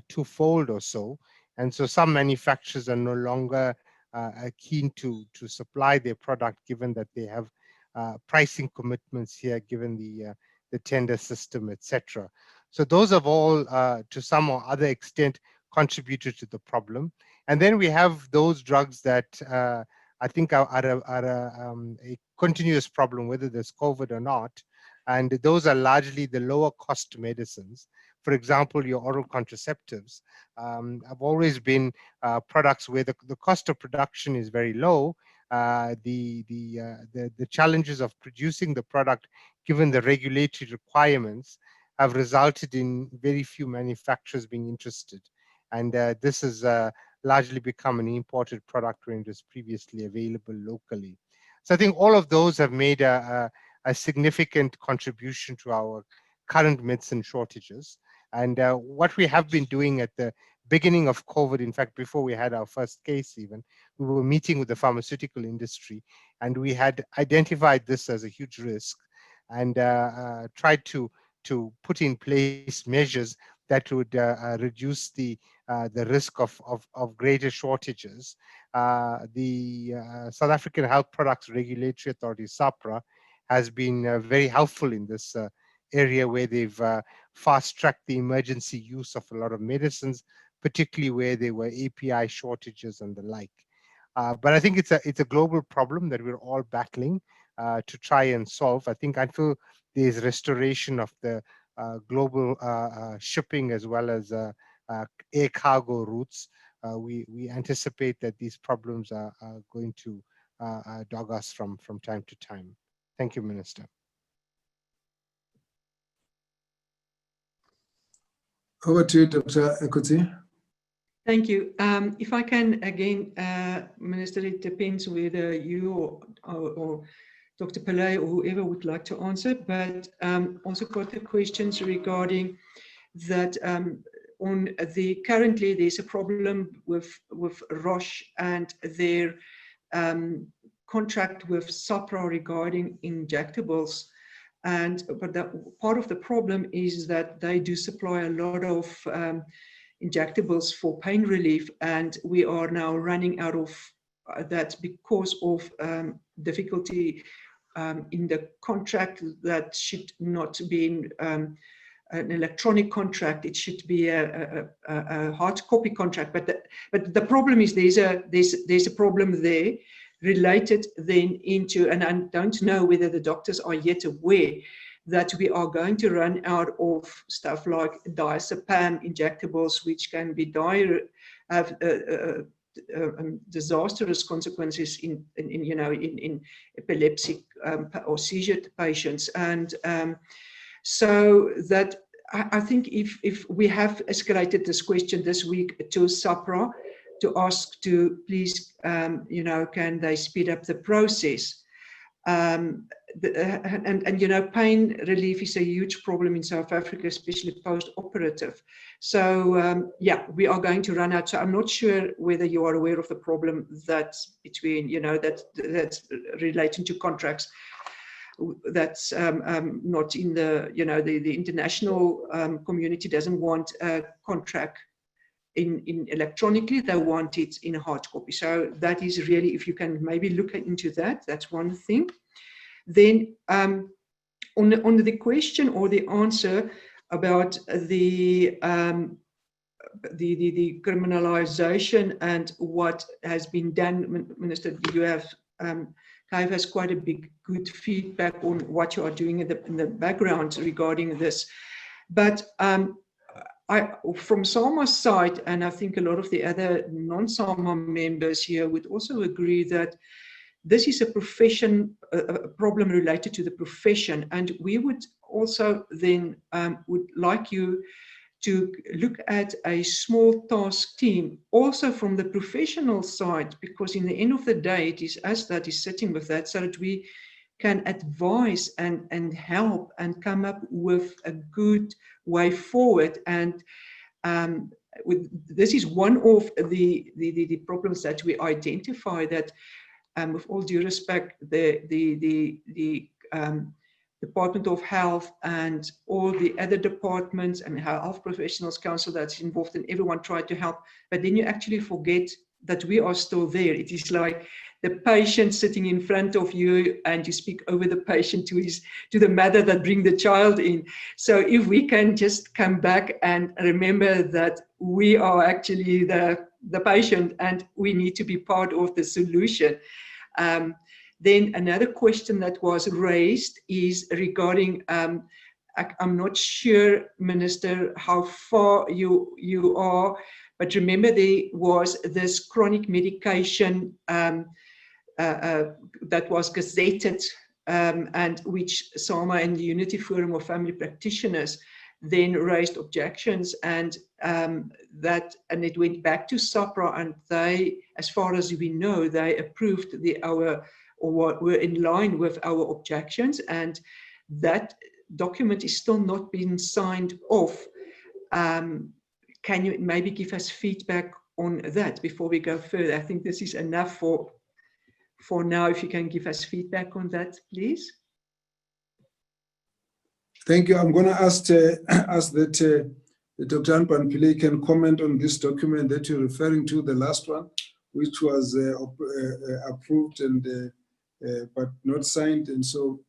twofold or so, and so some manufacturers are no longer keen to supply their product, given that they have pricing commitments here, given the tender system, etc. So those have all, to some or other extent, contributed to the problem. And then we have those drugs that I think are a continuous problem, whether there's COVID or not. And those are largely the lower cost medicines. For example, your oral contraceptives have always been products where the cost of production is very low. The challenges of producing the product, given the regulatory requirements, have resulted in very few manufacturers being interested. And this has largely become an imported product when it was previously available locally. So I think all of those have made a significant contribution to our current medicine shortages. And what we have been doing at the beginning of COVID, in fact, before we had our first case even, we were meeting with the pharmaceutical industry, and we had identified this as a huge risk and tried to put in place measures that would reduce the risk of greater shortages. The South African Health Products Regulatory Authority, SAHPRA, has been very helpful in this area, where they've fast-tracked the emergency use of a lot of medicines, particularly where there were API shortages and the like. But I think it's a global problem that we're all battling to try and solve. I think until there's restoration of the global shipping as well as air cargo routes, we anticipate that these problems are going to dog us from time to time. Thank you, Minister. Over to you, Dr. Ekoti. Thank you. If I can, again, Minister, it depends whether you or Dr. Pillay or whoever would like to answer, but also got the questions regarding that currently there's a problem with Roche and their contract with SAHPRA regarding injectables. But part of the problem is that they do supply a lot of injectables for pain relief, and we are now running out of that because of difficulty in the contract. That should not be an electronic contract. It should be a hard copy contract. But the problem is there's a problem there related then into, and I don't know whether the doctors are yet aware that we are going to run out of stuff like diazepam injectables, which can be have disastrous consequences in epileptic or seizure patients. And so that I think if we have escalated this question this week to SAHPRA to ask to please, can they speed up the process? And pain relief is a huge problem in South Africa, especially post-operative. So yeah, we are going to run out. So I'm not sure whether you are aware of the problem that's between, that's relating to contracts. That's not in the, the international community doesn't want a contract in electronically, they want it in a hard copy. So that is really, if you can maybe look into that, that's one thing. Then on the question or the answer about the criminalization and what has been done, Minister, you have gave us quite a good feedback on what you are doing in the background regarding this. But from SAMA's side, and I think a lot of the other non-SAMA members here would also agree that this is a problem related to the profession. And we would also then would like you to look at a small task team, also from the professional side, because in the end of the day, it is us that is sitting with that, so that we can advise and help and come up with a good way forward. And this is one of the problems that we identify, that with all due respect, the Department of Health and all the other departments and health professionals council that's involved, and everyone tried to help, but then you actually forget that we are still there. It is like the patient sitting in front of you and you speak over the patient to the mother that bring the child in. So if we can just come back and remember that we are actually the patient and we need to be part of the solution. Then another question that was raised is regarding, I'm not sure, Minister, how far you are, but remember there was this chronic medication that was gazetted, and which SAMA and the Unity Forum of Family Practitioners then raised objections, and it went back to SAPRA, and they, as far as we know, they approved were in line with our objections, and that document is still not been signed off. Can you maybe give us feedback on that before we go further? I think this is enough for now. If you can give us feedback on that, please. Thank you. I'm going to ask that Dr. Anpan Pillay can comment on this document that you're referring to, the last one, which was approved and but not signed. And so,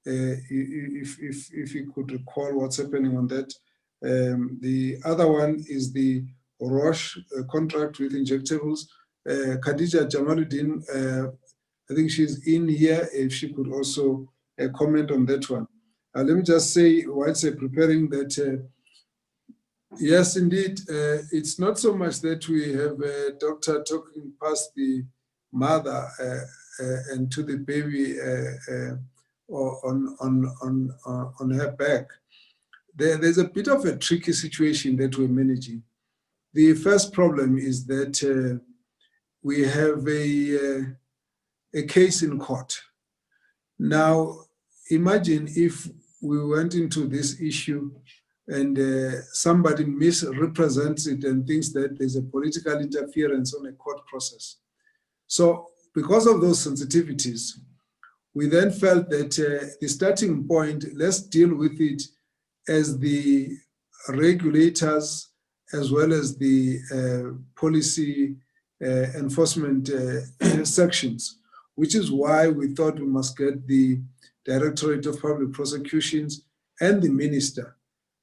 if you could recall what's happening on that. The other one is the Roche contract with Injectables. Khadija Jamaluddin, I think she's in here, if she could also comment on that one. Let me just say, whilst preparing that, yes, indeed, it's not so much that we have a doctor talking past the mother and to the baby on her back. There's a bit of a tricky situation that we're managing. The first problem is that we have a case in court. Now, imagine if we went into this issue and somebody misrepresents it and thinks that there's a political interference on a court process. So because of those sensitivities, we then felt that the starting point, let's deal with it as the regulators as well as the policy enforcement sections, which is why we thought we must get the Directorate of Public Prosecutions and the Minister,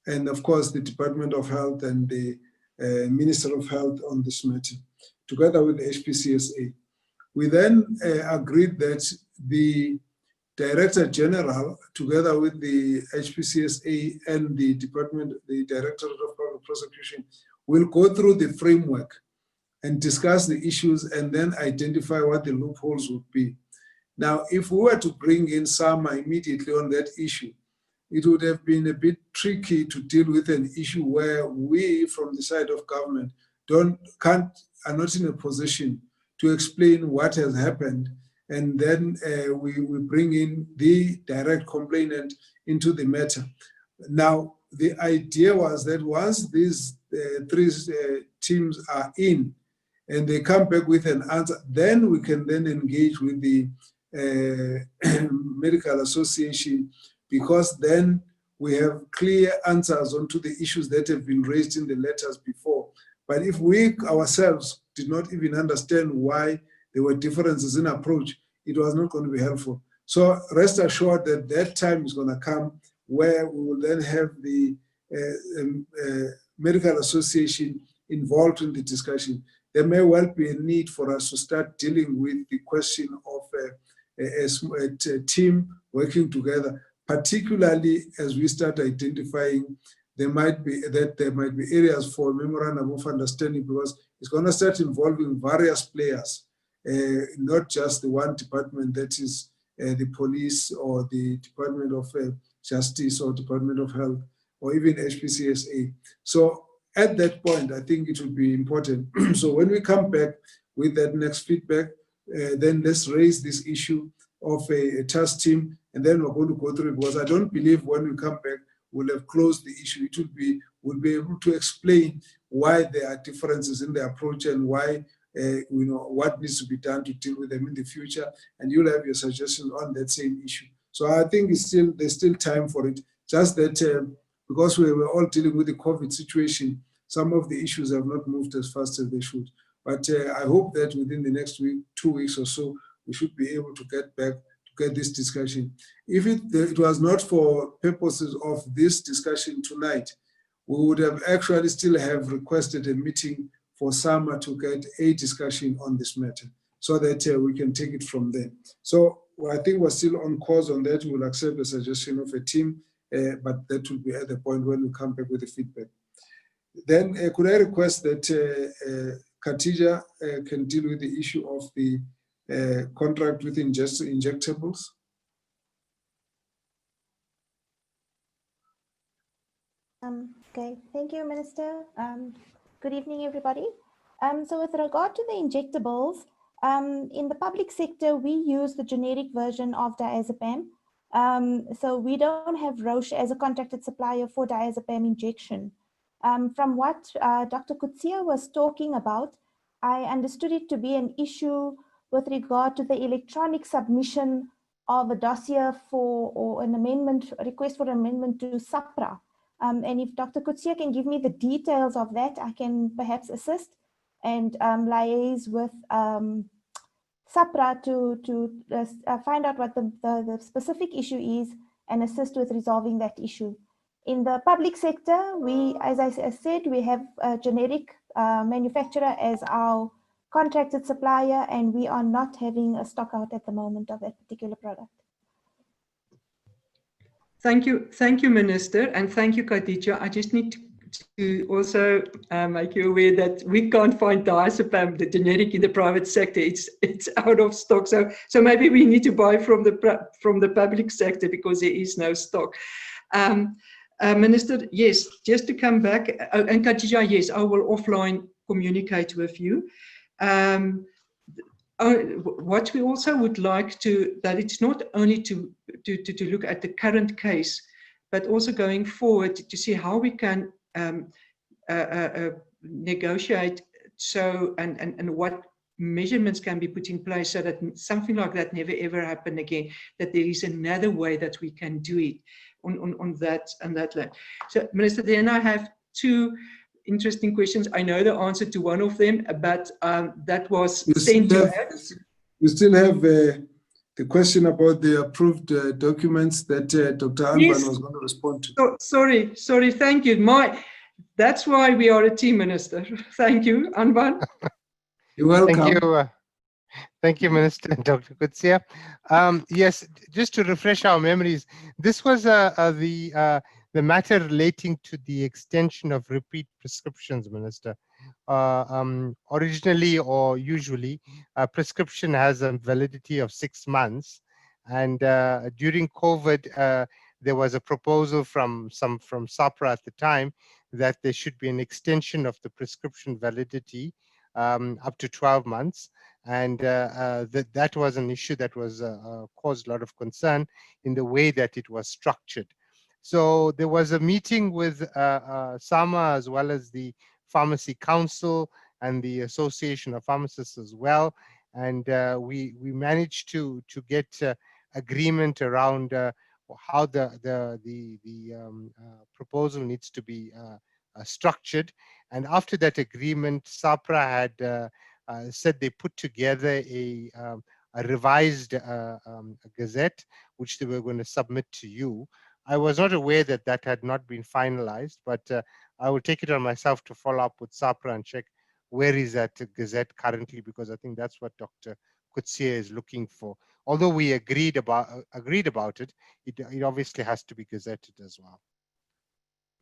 and of course the Department of Health and the Minister of Health on this matter, together with the HPCSA. We then agreed that the Director General, together with the HPCSA and the Directorate of Public Prosecution, will go through the framework and discuss the issues and then identify what the loopholes would be. Now, if we were to bring in SAMA immediately on that issue, it would have been a bit tricky to deal with an issue where we, from the side of government, are not in a position to explain what has happened, and then we bring in the direct complainant into the matter. Now, the idea was that once these three teams are in and they come back with an answer, then we can then engage with the medical association, because then we have clear answers onto the issues that have been raised in the letters before. But if we ourselves did not even understand why there were differences in approach, it was not going to be helpful. So rest assured that that time is going to come where we will then have the medical association involved in the discussion. There may well be a need for us to start dealing with the question of a team working together, particularly as we start identifying there might be areas for memorandum of understanding, because it's going to start involving various players, not just the one department that is the police or the Department of Justice or Department of Health or even HPCSA. So at that point, I think it would be important. So when we come back with that next feedback, then let's raise this issue of a task team, and then we're going to go through it, because I don't believe when we come back, we'll have closed the issue. We'll be able to explain why there are differences in the approach and why what needs to be done to deal with them in the future, and you'll have your suggestions on that same issue. So I think there's still time for it. Just that because we were all dealing with the COVID situation, some of the issues have not moved as fast as they should. But I hope that within the next week, 2 weeks or so, we should be able to get back to get this discussion. If it was not for purposes of this discussion tonight, we would have actually still have requested a meeting for summer to get a discussion on this matter so that we can take it from there. So I think we're still on course on that. We'll accept the suggestion of a team, but that will be at the point when we come back with the feedback. Then could I request that Khatija can deal with the issue of the contract with Injectables? Okay, thank you, Minister. Good evening, everybody. So with regard to the injectables, in the public sector, we use the generic version of diazepam. So we don't have Roche as a contracted supplier for diazepam injection. From what Dr. Coetzee was talking about, I understood it to be an issue with regard to the electronic submission of a dossier for or an amendment, a request for amendment to SAPRA. And if Dr. Coetzee can give me the details of that, I can perhaps assist and liaise with SAPRA to find out what the specific issue is and assist with resolving that issue. In the public sector, we, as I said, we have a generic manufacturer as our contracted supplier, and we are not having a stock out at the moment of that particular product. Thank you, Minister, and thank you, Khadija. I just need to also make you aware that we can't find diazepam, the generic, in the private sector. It's out of stock. So maybe we need to buy from the public sector because there is no stock. Minister, yes, just to come back, and Khadija, yes, I will offline communicate with you. What we also would like that it's not only to look at the current case, but also going forward to see how we can negotiate and what measurements can be put in place so that something like that never ever happen again, that there is another way that we can do it on that line. So, Minister, then I have two interesting questions. I know the answer to one of them, but that was sent to us. You still have the question about the approved documents that Dr. Anban was going to respond to. Sorry, thank you. That's why we are a team, Minister. Thank you, Anban. You're welcome. Thank you, Minister Dr. Coetzee. Yes, just to refresh our memories, this was the matter relating to the extension of repeat prescriptions, Minister. Originally or usually, a prescription has a validity of 6 months, and during COVID, there was a proposal from SAPRA at the time that there should be an extension of the prescription validity up to 12 months. And that was an issue that was caused a lot of concern in the way that it was structured. So there was a meeting with SAMA as well as the Pharmacy Council and the Association of Pharmacists as well. And we managed to get agreement around how the proposal needs to be structured. And after that agreement, SAPRA had said they put together a revised gazette, which they were going to submit to you. I was not aware that that had not been finalized, but I will take it on myself to follow up with SAPRA and check where is that gazette currently, because I think that's what Dr. Coetzee is looking for. Although we agreed about it, it obviously has to be gazetted as well.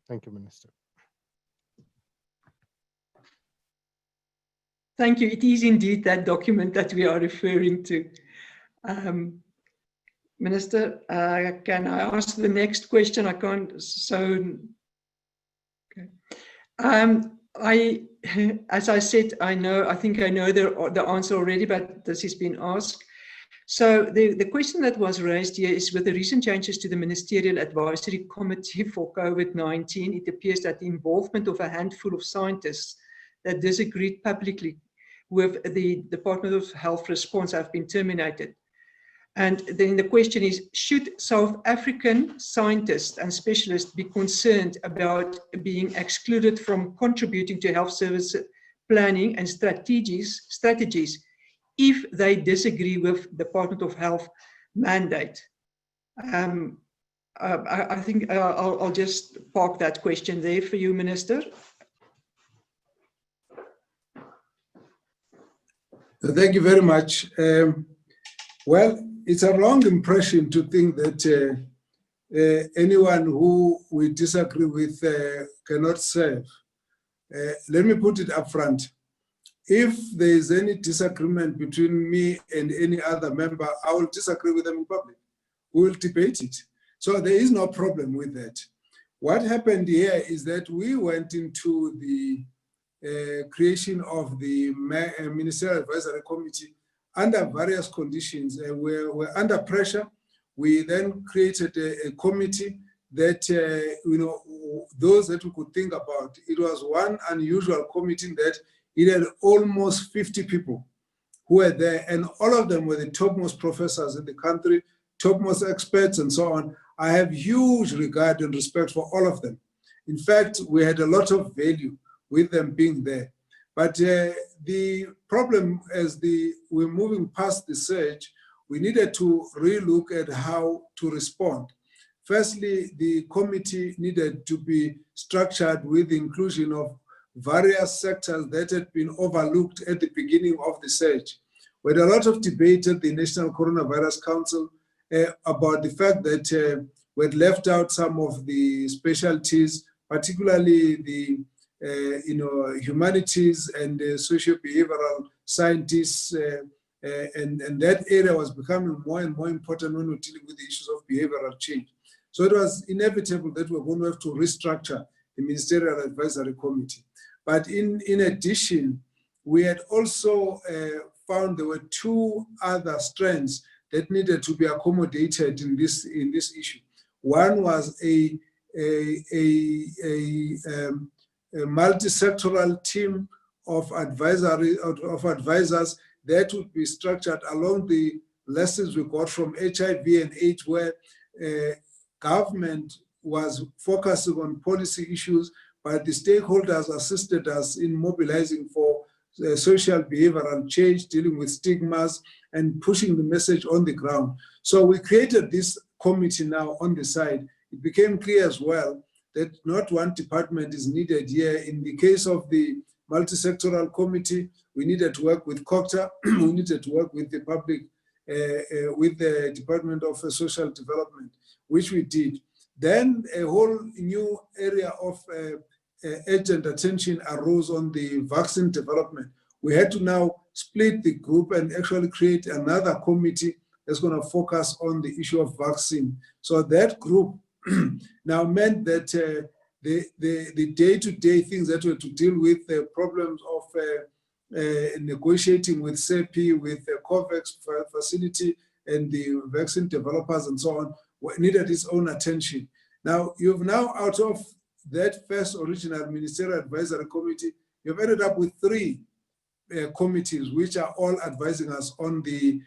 Thank you, Minister. Thank you. It is indeed that document that we are referring to. Minister, can I ask the next question? I can't. So, okay. As I said, I think I know the answer already, but this has been asked. So the question that was raised here is, with the recent changes to the Ministerial Advisory Committee for COVID-19, it appears that the involvement of a handful of scientists that disagreed publicly with the Department of Health response have been terminated. And then the question is, should South African scientists and specialists be concerned about being excluded from contributing to health service planning and strategies if they disagree with Department of Health mandate? I think I'll just park that question there for you, Minister. Thank you very much. Well, it's a wrong impression to think that anyone who we disagree with cannot serve. Let me put it up front. If there is any disagreement between me and any other member, I will disagree with them in public. We will debate it. So there is no problem with that. What happened here is that we went into the creation of the Ministerial Advisory Committee under various conditions. We're under pressure. We then created a committee that, those that we could think about. It was one unusual committee that it had almost 50 people who were there, and all of them were the topmost professors in the country, topmost experts and so on. I have huge regard and respect for all of them. In fact, we had a lot of value with them being there. But the problem as we're moving past the surge, we needed to relook at how to respond. Firstly, the committee needed to be structured with the inclusion of various sectors that had been overlooked at the beginning of the surge. We had a lot of debate at the National Coronavirus Council about the fact that we had left out some of the specialties, particularly the humanities and socio-behavioral scientists, and that area was becoming more and more important when we're dealing with the issues of behavioral change. So it was inevitable that we're going to have to restructure the Ministerial Advisory Committee. But in addition, we had also found there were two other strands that needed to be accommodated in this issue. One was a multi-sectoral team of advisors that would be structured along the lessons we got from HIV and AIDS, where government was focusing on policy issues, but the stakeholders assisted us in mobilizing for social behavioral change, dealing with stigmas, and pushing the message on the ground. So we created this committee now on the side. It became clear as well that not one department is needed here. In the case of the multi-sectoral committee, we needed to work with COCTA, we needed to work with the public, with the Department of Social Development, which we did. Then a whole new area of urgent attention arose on the vaccine development. We had to now split the group and actually create another committee that's going to focus on the issue of vaccine. So that group now meant that the day-to-day things that we had to deal with, the problems of negotiating with CEPI, with the COVAX facility and the vaccine developers and so on, needed its own attention. Now, you've now, out of that first original Ministerial Advisory Committee, you've ended up with 3 committees which are all advising us on the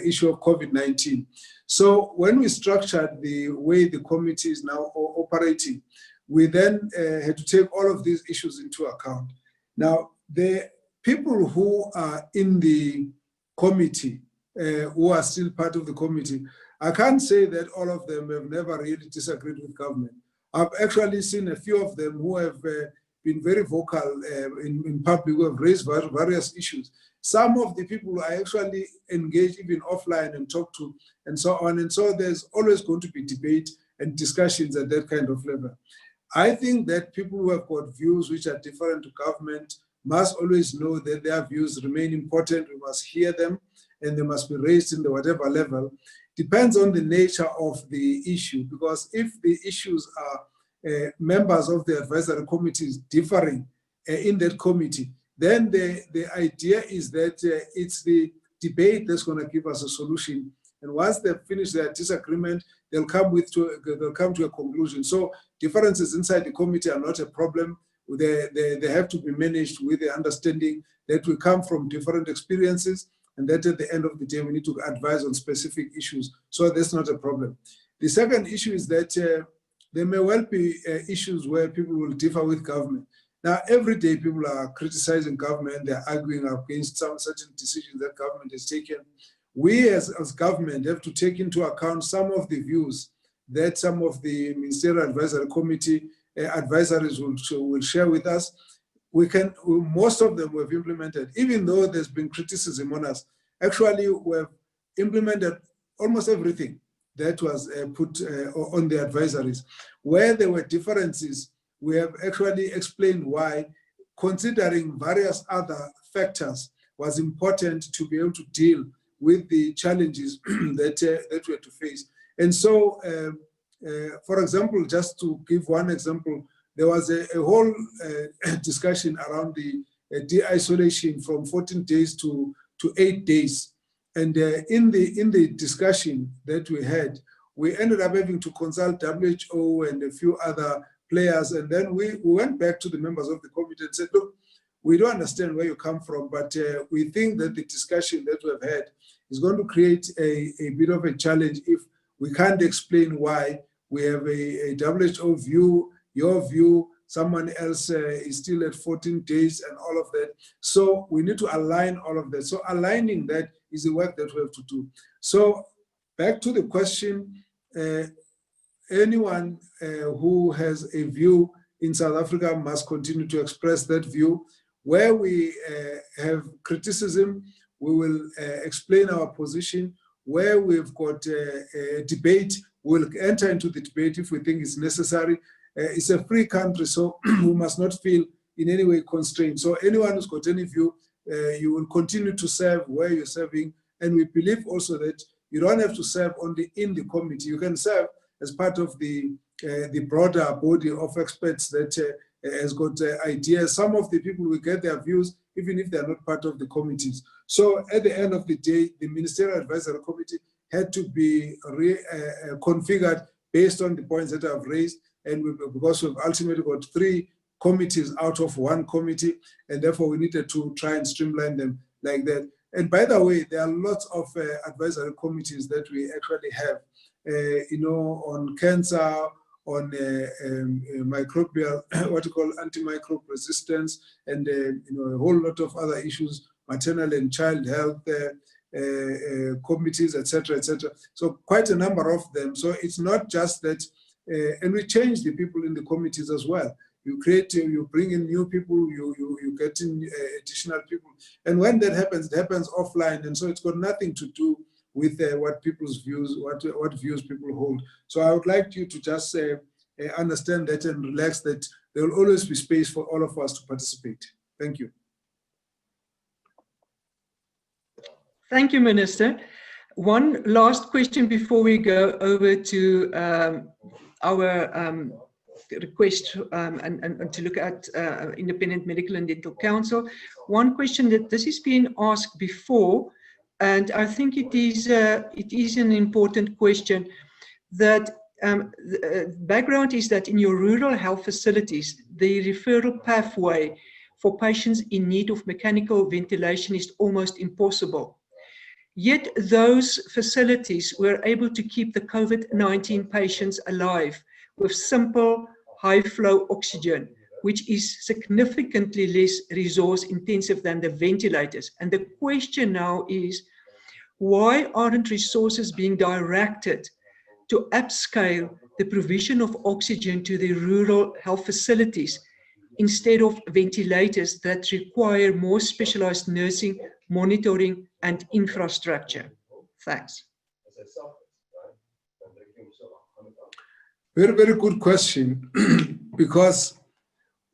issue of COVID-19. So when we structured the way the committee is now operating, we then had to take all of these issues into account. Now, the people who are in the committee, who are still part of the committee, I can't say that all of them have never really disagreed with government. I've actually seen a few of them who have been very vocal in public, who have raised various issues. Some of the people I actually engage even offline and talk to and so on. And so there's always going to be debate and discussions at that kind of level. I think that people who have got views which are different to government must always know that their views remain important. We must hear them and they must be raised in the whatever level. Depends on the nature of the issue, because if the issues are members of the advisory committees differing in that committee, then the idea is that it's the debate that's going to give us a solution. And once they've finished their disagreement, they'll come to a conclusion. So differences inside the committee are not a problem. they have to be managed with the understanding that we come from different experiences, and that at the end of the day, we need to advise on specific issues. So that's not a problem. The second issue is that there may well be issues where people will differ with government. Now, every day people are criticizing government, they're arguing against some certain decisions that government has taken. We as government have to take into account some of the views that some of the Ministerial Advisory Committee advisories will share with us. Most of them we've implemented, even though there's been criticism on us. Actually, we've implemented almost everything that was put on the advisories. Where there were differences, we have actually explained why, considering various other factors, was important to be able to deal with the challenges that we had to face. And so, for example, just to give one example, there was a whole discussion around the de-isolation from 14 days to 8 days. And in the discussion that we had, we ended up having to consult WHO and a few other players. And then we went back to the members of the committee and said, look, we don't understand where you come from, but we think that the discussion that we've had is going to create a bit of a challenge if we can't explain why we have a WHO view, your view, someone else is still at 14 days and all of that. So we need to align all of that. So aligning that is the work that we have to do. So back to the question, anyone who has a view in South Africa must continue to express that view. Where we have criticism, we will explain our position. Where we've got a debate, we'll enter into the debate if we think it's necessary. It's a free country, so we must not feel in any way constrained. So anyone who's got any view, you will continue to serve where you're serving. And we believe also that you don't have to serve only in the committee. You can serve as part of the broader body of experts that has got ideas. Some of the people will get their views, even if they're not part of the committees. So at the end of the day, the Ministerial Advisory Committee had to be configured based on the points that I've raised. And because we've ultimately got 3 committees out of 1 committee, and therefore we needed to try and streamline them like that. And by the way, there are lots of advisory committees that we actually have, on cancer, on microbial, what you call antimicrobe resistance, and a whole lot of other issues, maternal and child health committees, etc., etc. So quite a number of them. So it's not just that, and we change the people in the committees as well. You create, you bring in new people, you get in additional people. And when that happens, it happens offline. And so it's got nothing to do with what people's views, what views people hold. So I would like you to just understand that and relax that there will always be space for all of us to participate. Thank you. Thank you, Minister. One last question before we go over to our request and to look at Independent Medical and Dental Council. One question that this has been asked before, and I think it is an important question. That the background is that in your rural health facilities, the referral pathway for patients in need of mechanical ventilation is almost impossible. Yet those facilities were able to keep the COVID-19 patients alive with simple high-flow oxygen, which is significantly less resource-intensive than the ventilators. And the question now is, why aren't resources being directed to upscale the provision of oxygen to the rural health facilities instead of ventilators that require more specialized nursing, monitoring, and infrastructure? Thanks. Very, very good question, because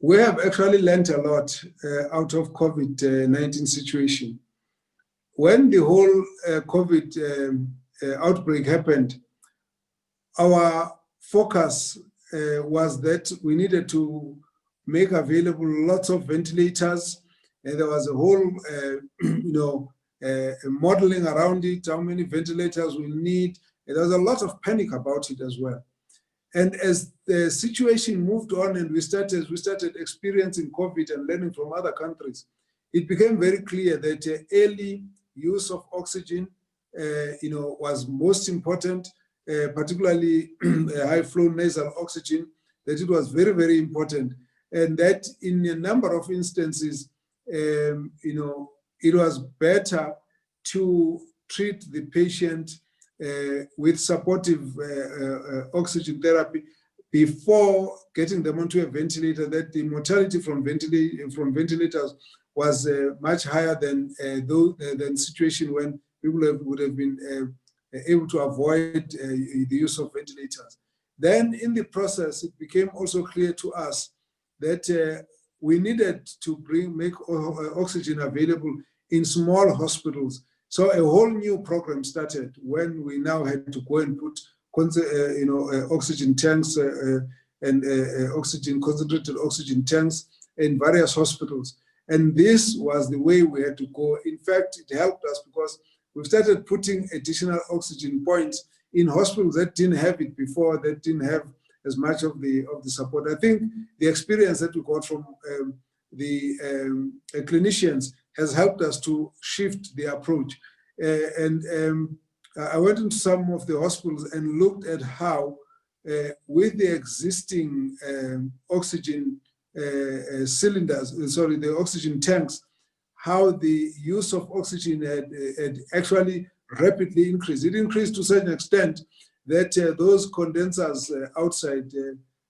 we have actually learned a lot out of COVID-19 situation. When the whole COVID outbreak happened, our focus was that we needed to make available lots of ventilators, and there was a whole, modeling around it, how many ventilators we need, and there was a lot of panic about it as well. And as the situation moved on and we started experiencing COVID and learning from other countries, it became very clear that early use of oxygen was most important, particularly high flow nasal oxygen, that it was very, very important. And that in a number of instances, it was better to treat the patient with supportive oxygen therapy before getting them onto a ventilator, that the mortality from ventilators was much higher than the situation when people would have been able to avoid the use of ventilators. Then in the process, it became also clear to us that we needed to make oxygen available in small hospitals. So a whole new program started when we now had to go and put oxygen tanks and concentrated oxygen tanks in various hospitals. And this was the way we had to go. In fact, it helped us because we started putting additional oxygen points in hospitals that didn't have it before, that didn't have as much of the support. I think the experience that we got from the clinicians has helped us to shift the approach. I went into some of the hospitals and looked at how, with the existing oxygen cylinders, the oxygen tanks, how the use of oxygen had actually rapidly increased. It increased to such an extent that those condensers outside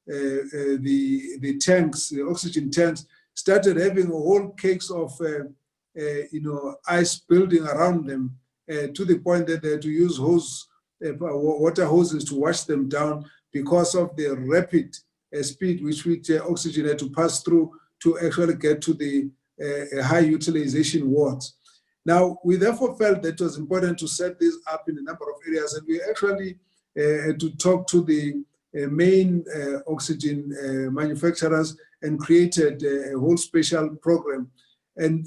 the tanks, the oxygen tanks, started having a whole cakes of ice building around them, to the point that they had to use water hoses to wash them down because of the rapid speed which oxygen had to pass through to actually get to the high utilization wards. Now, we therefore felt that it was important to set this up in a number of areas, and we actually had to talk to the main oxygen manufacturers and created a whole special program. And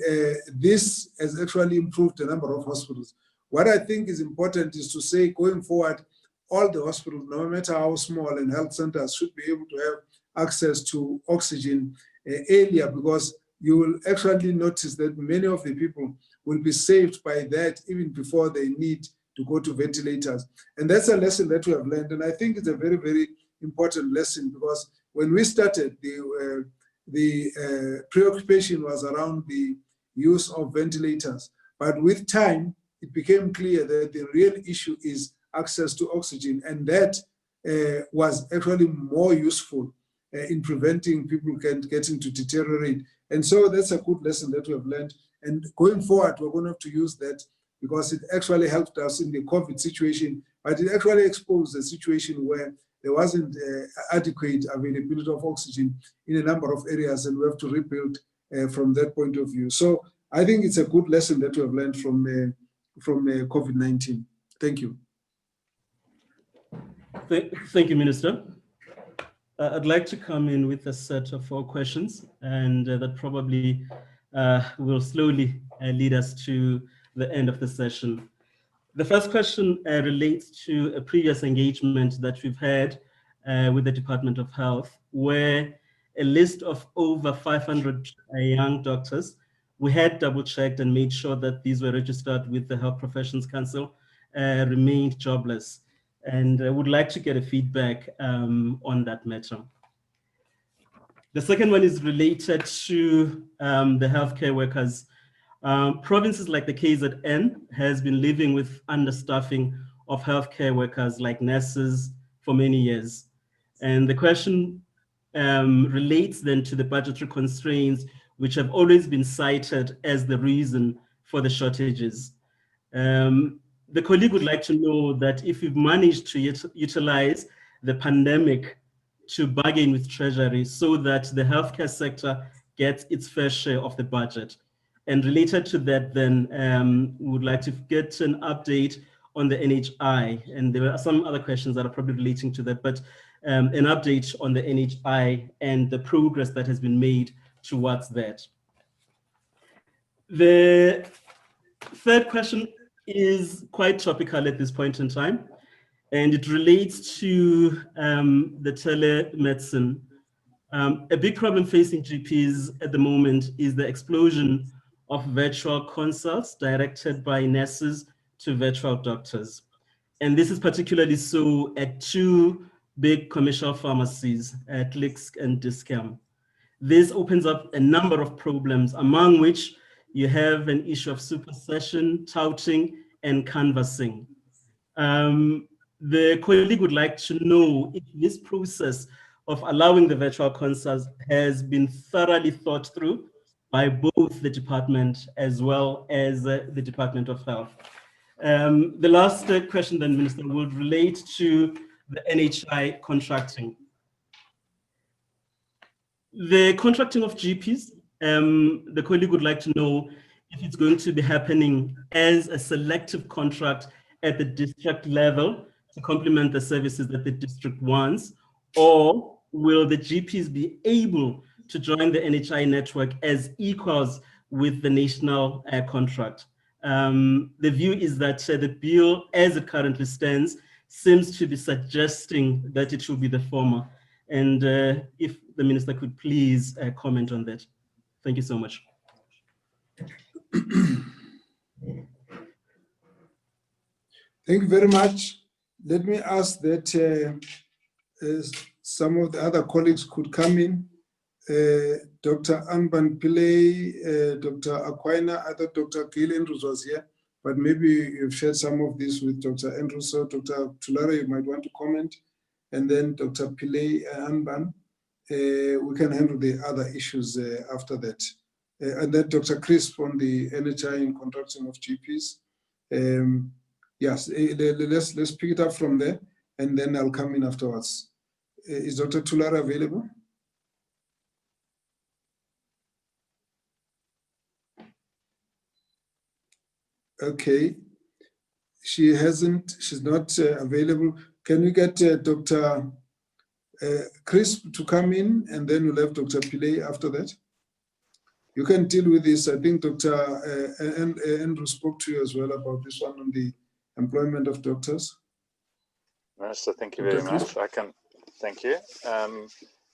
this has actually improved the number of hospitals. What I think is important is to say, going forward, all the hospitals, no matter how small, and health centers should be able to have access to oxygen earlier, because you will actually notice that many of the people will be saved by that even before they need to go to ventilators. And that's a lesson that we have learned. And I think it's a very, very important lesson, because when we started, the preoccupation was around the use of ventilators. But with time, it became clear that the real issue is access to oxygen. And that was actually more useful in preventing people getting to deteriorate. And so that's a good lesson that we have learned. And going forward, we're going to have to use that, because it actually helped us in the COVID situation, but it actually exposed a situation where there wasn't adequate availability of oxygen in a number of areas, and we have to rebuild from that point of view. So I think it's a good lesson that we have learned from COVID-19. Thank you. Thank you, Minister. I'd like to come in with a set of 4 questions, and that probably will slowly lead us to the end of the session. The first question relates to a previous engagement that we've had with the Department of Health, where a list of over 500 young doctors, we had double-checked and made sure that these were registered with the Health Professions Council, remained jobless. And I would like to get a feedback on that matter. The second one is related to the healthcare workers. Provinces like the KZN has been living with understaffing of healthcare workers like nurses for many years. And the question relates then to the budgetary constraints, which have always been cited as the reason for the shortages. The colleague would like to know that if we've managed to utilize the pandemic to bargain with Treasury so that the healthcare sector gets its fair share of the budget. And related to that, then we would like to get an update on the NHI. And there are some other questions that are probably relating to that, but an update on the NHI and the progress that has been made towards that. The third question is quite topical at this point in time. and it relates to the telemedicine. A big problem facing GPs at the moment is the explosion of virtual consults directed by nurses to virtual doctors. And this is particularly so at two big commercial pharmacies, Clicks and Discam. This opens up a number of problems, among which you have an issue of supersession, touting, and canvassing. The colleague would like to know if this process of allowing the virtual consults has been thoroughly thought through by both the department as well as the Department of Health. The last question then, Minister, would relate to the NHI contracting. The contracting of GPs, the colleague would like to know if it's going to be happening as a selective contract at the district level to complement the services that the district wants, or will the GPs be able to join the NHI network as equals with the national contract? The view is that the bill, as it currently stands, seems to be suggesting that it should be the former. And if the minister could please comment on that. Thank you so much. Thank you very much. Let me ask that some of the other colleagues could come in. Dr. Anban Pillay, Dr. Aquina, I thought Dr. Gail Andrews was here, but maybe you've shared some of this with Dr. Andrews. So Dr. Tulara, you might want to comment. And then Dr. Pillay Anban, we can handle the other issues after that. And then Dr. Crisp on the NHI and contracting of GPs. Yes, let's pick it up from there, and then I'll come in afterwards. Is Dr. Tulara available? Okay, she's not available. Can we get Dr. Crisp to come in, and then we'll have Dr. Pillay after that? You can deal with this. I think Dr. Andrew spoke to you as well about this one on the employment of doctors. Minister, thank you very much. Thank you.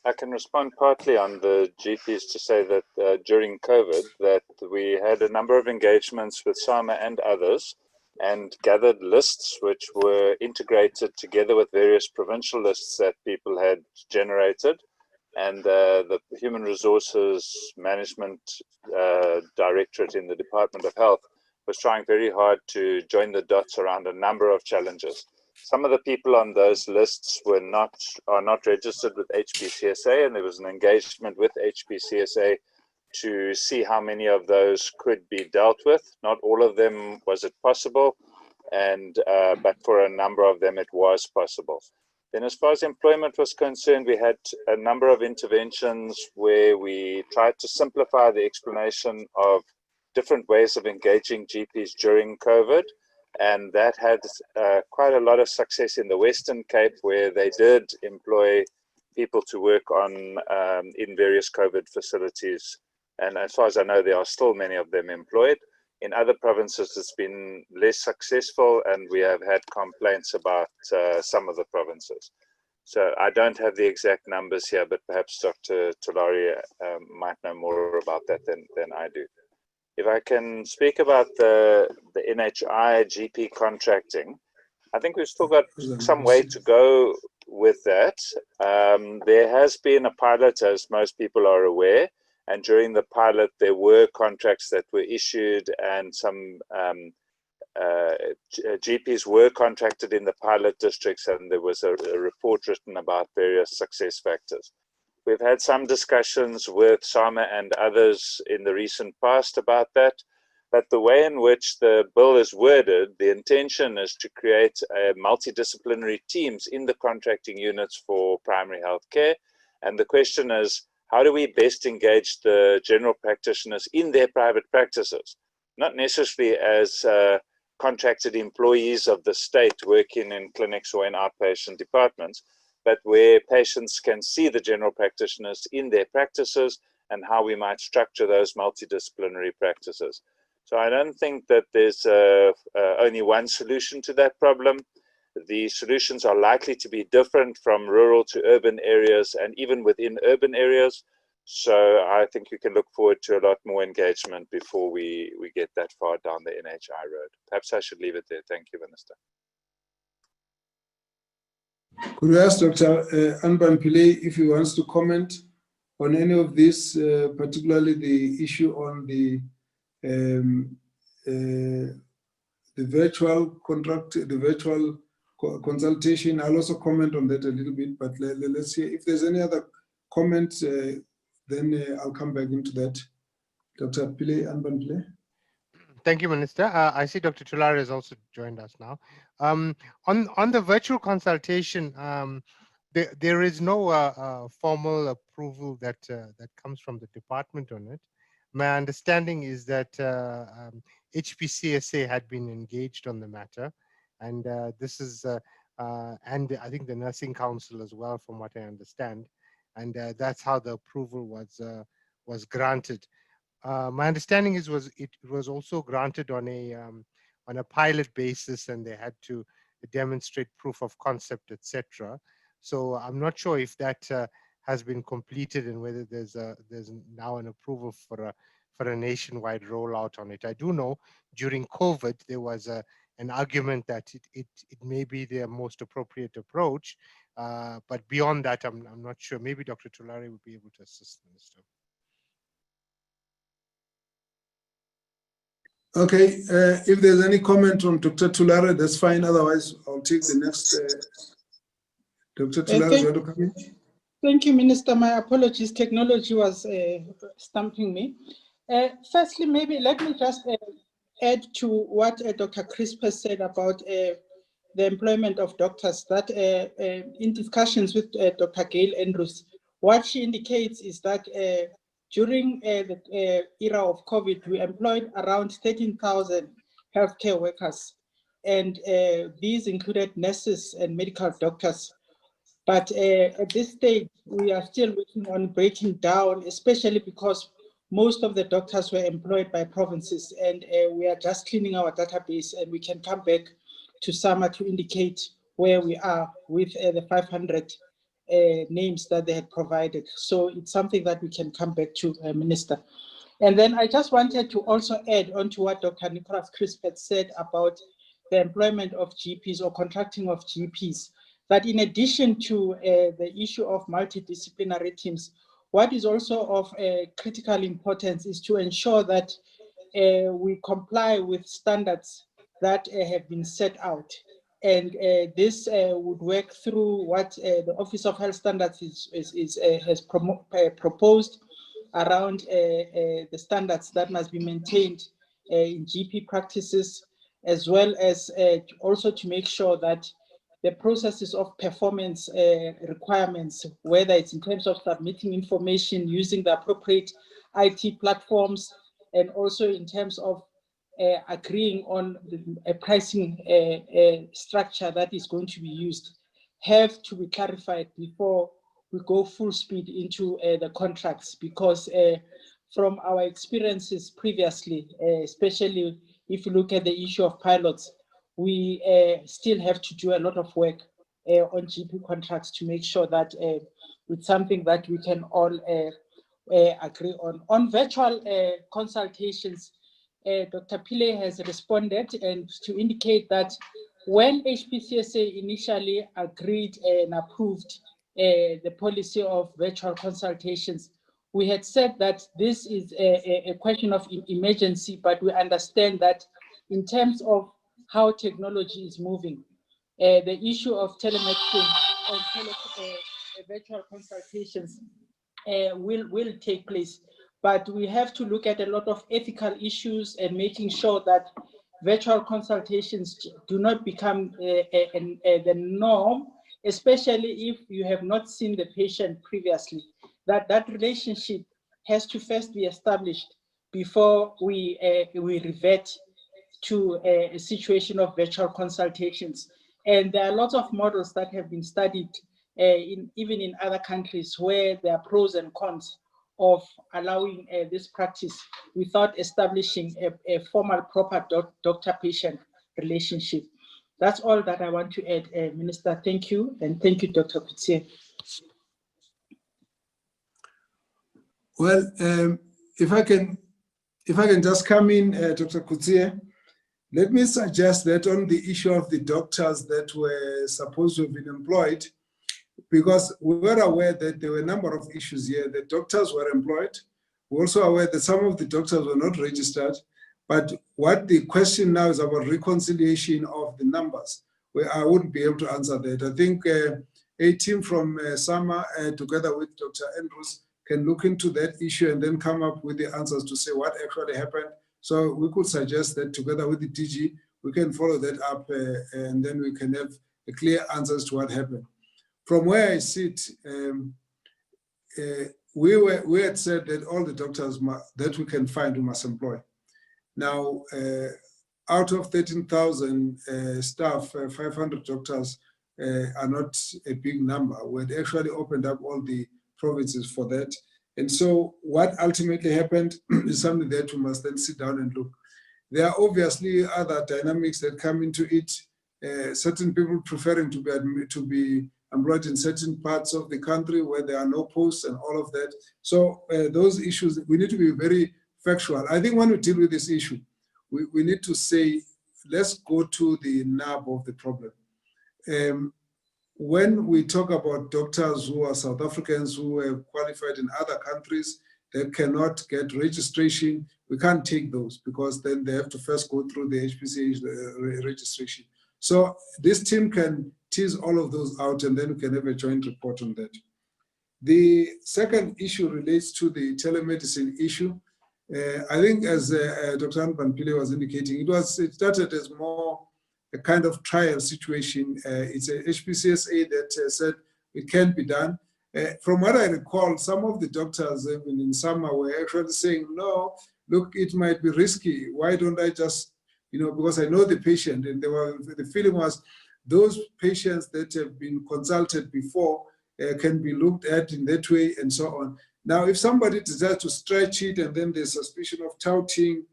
I can respond partly on the GPs to say that during COVID that we had a number of engagements with SAMA and others and gathered lists which were integrated together with various provincial lists that people had generated. And the Human Resources Management Directorate in the Department of Health was trying very hard to join the dots around a number of challenges. Some of the people on those lists are not registered with HPCSA, and there was an engagement with HPCSA to see how many of those could be dealt with. Not all of them was it possible, but for a number of them it was possible. Then as far as employment was concerned, we had a number of interventions where we tried to simplify the explanation of different ways of engaging GPs during COVID. And that had quite a lot of success in the Western Cape, where they did employ people to work on in various COVID facilities. And as far as I know, there are still many of them employed. In other provinces, it's been less successful, and we have had complaints about some of the provinces. So I don't have the exact numbers here, but perhaps Dr. Tulari might know more about that than I do. If I can speak about the NHI GP contracting, I think we've still got some way to go with that. There has been a pilot, as most people are aware, and during the pilot there were contracts that were issued, and some GPs were contracted in the pilot districts, and there was a report written about various success factors. We've had some discussions with SAMA and others in the recent past about that, but the way in which the bill is worded, the intention is to create multidisciplinary teams in the contracting units for primary health care. And the question is, how do we best engage the general practitioners in their private practices? Not necessarily as contracted employees of the state working in clinics or in outpatient departments, but where patients can see the general practitioners in their practices and how we might structure those multidisciplinary practices. So I don't think that there's only one solution to that problem. the solutions are likely to be different from rural to urban areas and even within urban areas. So I think you can look forward to a lot more engagement before we get that far down the NHI road. Perhaps I should leave it there. Thank you, Minister. Could we ask Dr. Anban Pillay if he wants to comment on any of this, particularly the issue on the virtual contract, the virtual consultation? I'll also comment on that a little bit, but let's see if there's any other comments, then I'll come back into that. Dr. Pillay, Anban Pillay. Thank you, Minister. I see Dr. Tulare has also joined us now. On the virtual consultation, there is no formal approval that comes from the department on it. My understanding is that HPCSA had been engaged on the matter, and this is, and I think the Nursing Council as well, from what I understand, and that's how the approval was granted. My understanding is it was also granted on a pilot basis, and they had to demonstrate proof of concept, etc. So I'm not sure if that has been completed and whether there's now an approval for a nationwide rollout on it. I do know during COVID there was an argument that it may be the most appropriate approach, but beyond that I'm not sure. Maybe Dr. Tulare would be able to assist the Minister. Okay, if there's any comment from Dr. Tulare, that's fine. Otherwise, I'll take the next. Dr. Tulare, thank you, Minister. My apologies. Technology was stumping me. Firstly, maybe let me just add to what Dr. Crisp has said about the employment of doctors. That in discussions with Dr. Gail Andrews, what she indicates is that during the era of COVID, we employed around 13,000 healthcare workers, and these included nurses and medical doctors. But at this stage, we are still working on breaking down, especially because most of the doctors were employed by provinces, and we are just cleaning our database, and we can come back to SAMA to indicate where we are with the 500 names that they had provided. So it's something that we can come back to, Minister. And then I just wanted to also add on to what Dr. Nicholas Crisp had said about the employment of GPs or contracting of GPs, that in addition to the issue of multidisciplinary teams, what is also of critical importance is to ensure that we comply with standards that have been set out. And this would work through what the Office of Health Standards has proposed around the standards that must be maintained in GP practices, as well as also to make sure that the processes of performance requirements, whether it's in terms of submitting information, using the appropriate IT platforms, and also in terms of agreeing on a pricing structure that is going to be used, have to be clarified before we go full speed into the contracts. Because from our experiences previously, especially if you look at the issue of pilots, we still have to do a lot of work on GP contracts to make sure that it's something that we can all agree on. On virtual consultations, Dr. Pillay has responded and to indicate that when HPCSA initially agreed and approved the policy of virtual consultations, we had said that this is a question of emergency, but we understand that in terms of how technology is moving, the issue of telemedicine and virtual consultations will take place. But we have to look at a lot of ethical issues and making sure that virtual consultations do not become the norm, especially if you have not seen the patient previously. That relationship has to first be established before we revert to a situation of virtual consultations. And there are lots of models that have been studied even in other countries where there are pros and cons of allowing this practice without establishing a formal, proper doctor-patient relationship. That's all that I want to add, Minister. Thank you, and thank you, Dr. Coetzee. Well, if I can just come in, Dr. Coetzee, let me suggest that on the issue of the doctors that were supposed to have been employed, because we were aware that there were a number of issues here. The doctors were employed. We're also aware that some of the doctors were not registered. But what the question now is about reconciliation of the numbers, where I wouldn't be able to answer that. I think a team from SAMA, together with Dr. Andrews, can look into that issue and then come up with the answers to say what actually happened. So we could suggest that together with the DG, we can follow that up and then we can have a clear answers to what happened. From where I sit, we had said that all the doctors that we can find, we must employ. Now, out of 13,000 staff, 500 doctors are not a big number. We had actually opened up all the provinces for that. And so what ultimately happened is something that we must then sit down and look. There are obviously other dynamics that come into it. Certain people preferring to be employed in certain parts of the country where there are no posts and all of that. So those issues, we need to be very factual. I think when we deal with this issue, we need to say, let's go to the nub of the problem. When we talk about doctors who are South Africans who have qualified in other countries that cannot get registration, we can't take those because then they have to first go through the HPCA registration. So this team can tease all of those out and then we can have a joint report on that. The second issue relates to the telemedicine issue. I think as Dr. Anpan-Pillay was indicating, it started as more a kind of trial situation. It's a HPCSA that said it can be done. From what I recall, some of the doctors even in SAMA were actually saying, no, look, it might be risky. Why don't I just, because I know the patient, and the feeling was those patients that have been consulted before can be looked at in that way and so on. Now, if somebody decides to stretch it and then there's suspicion of touting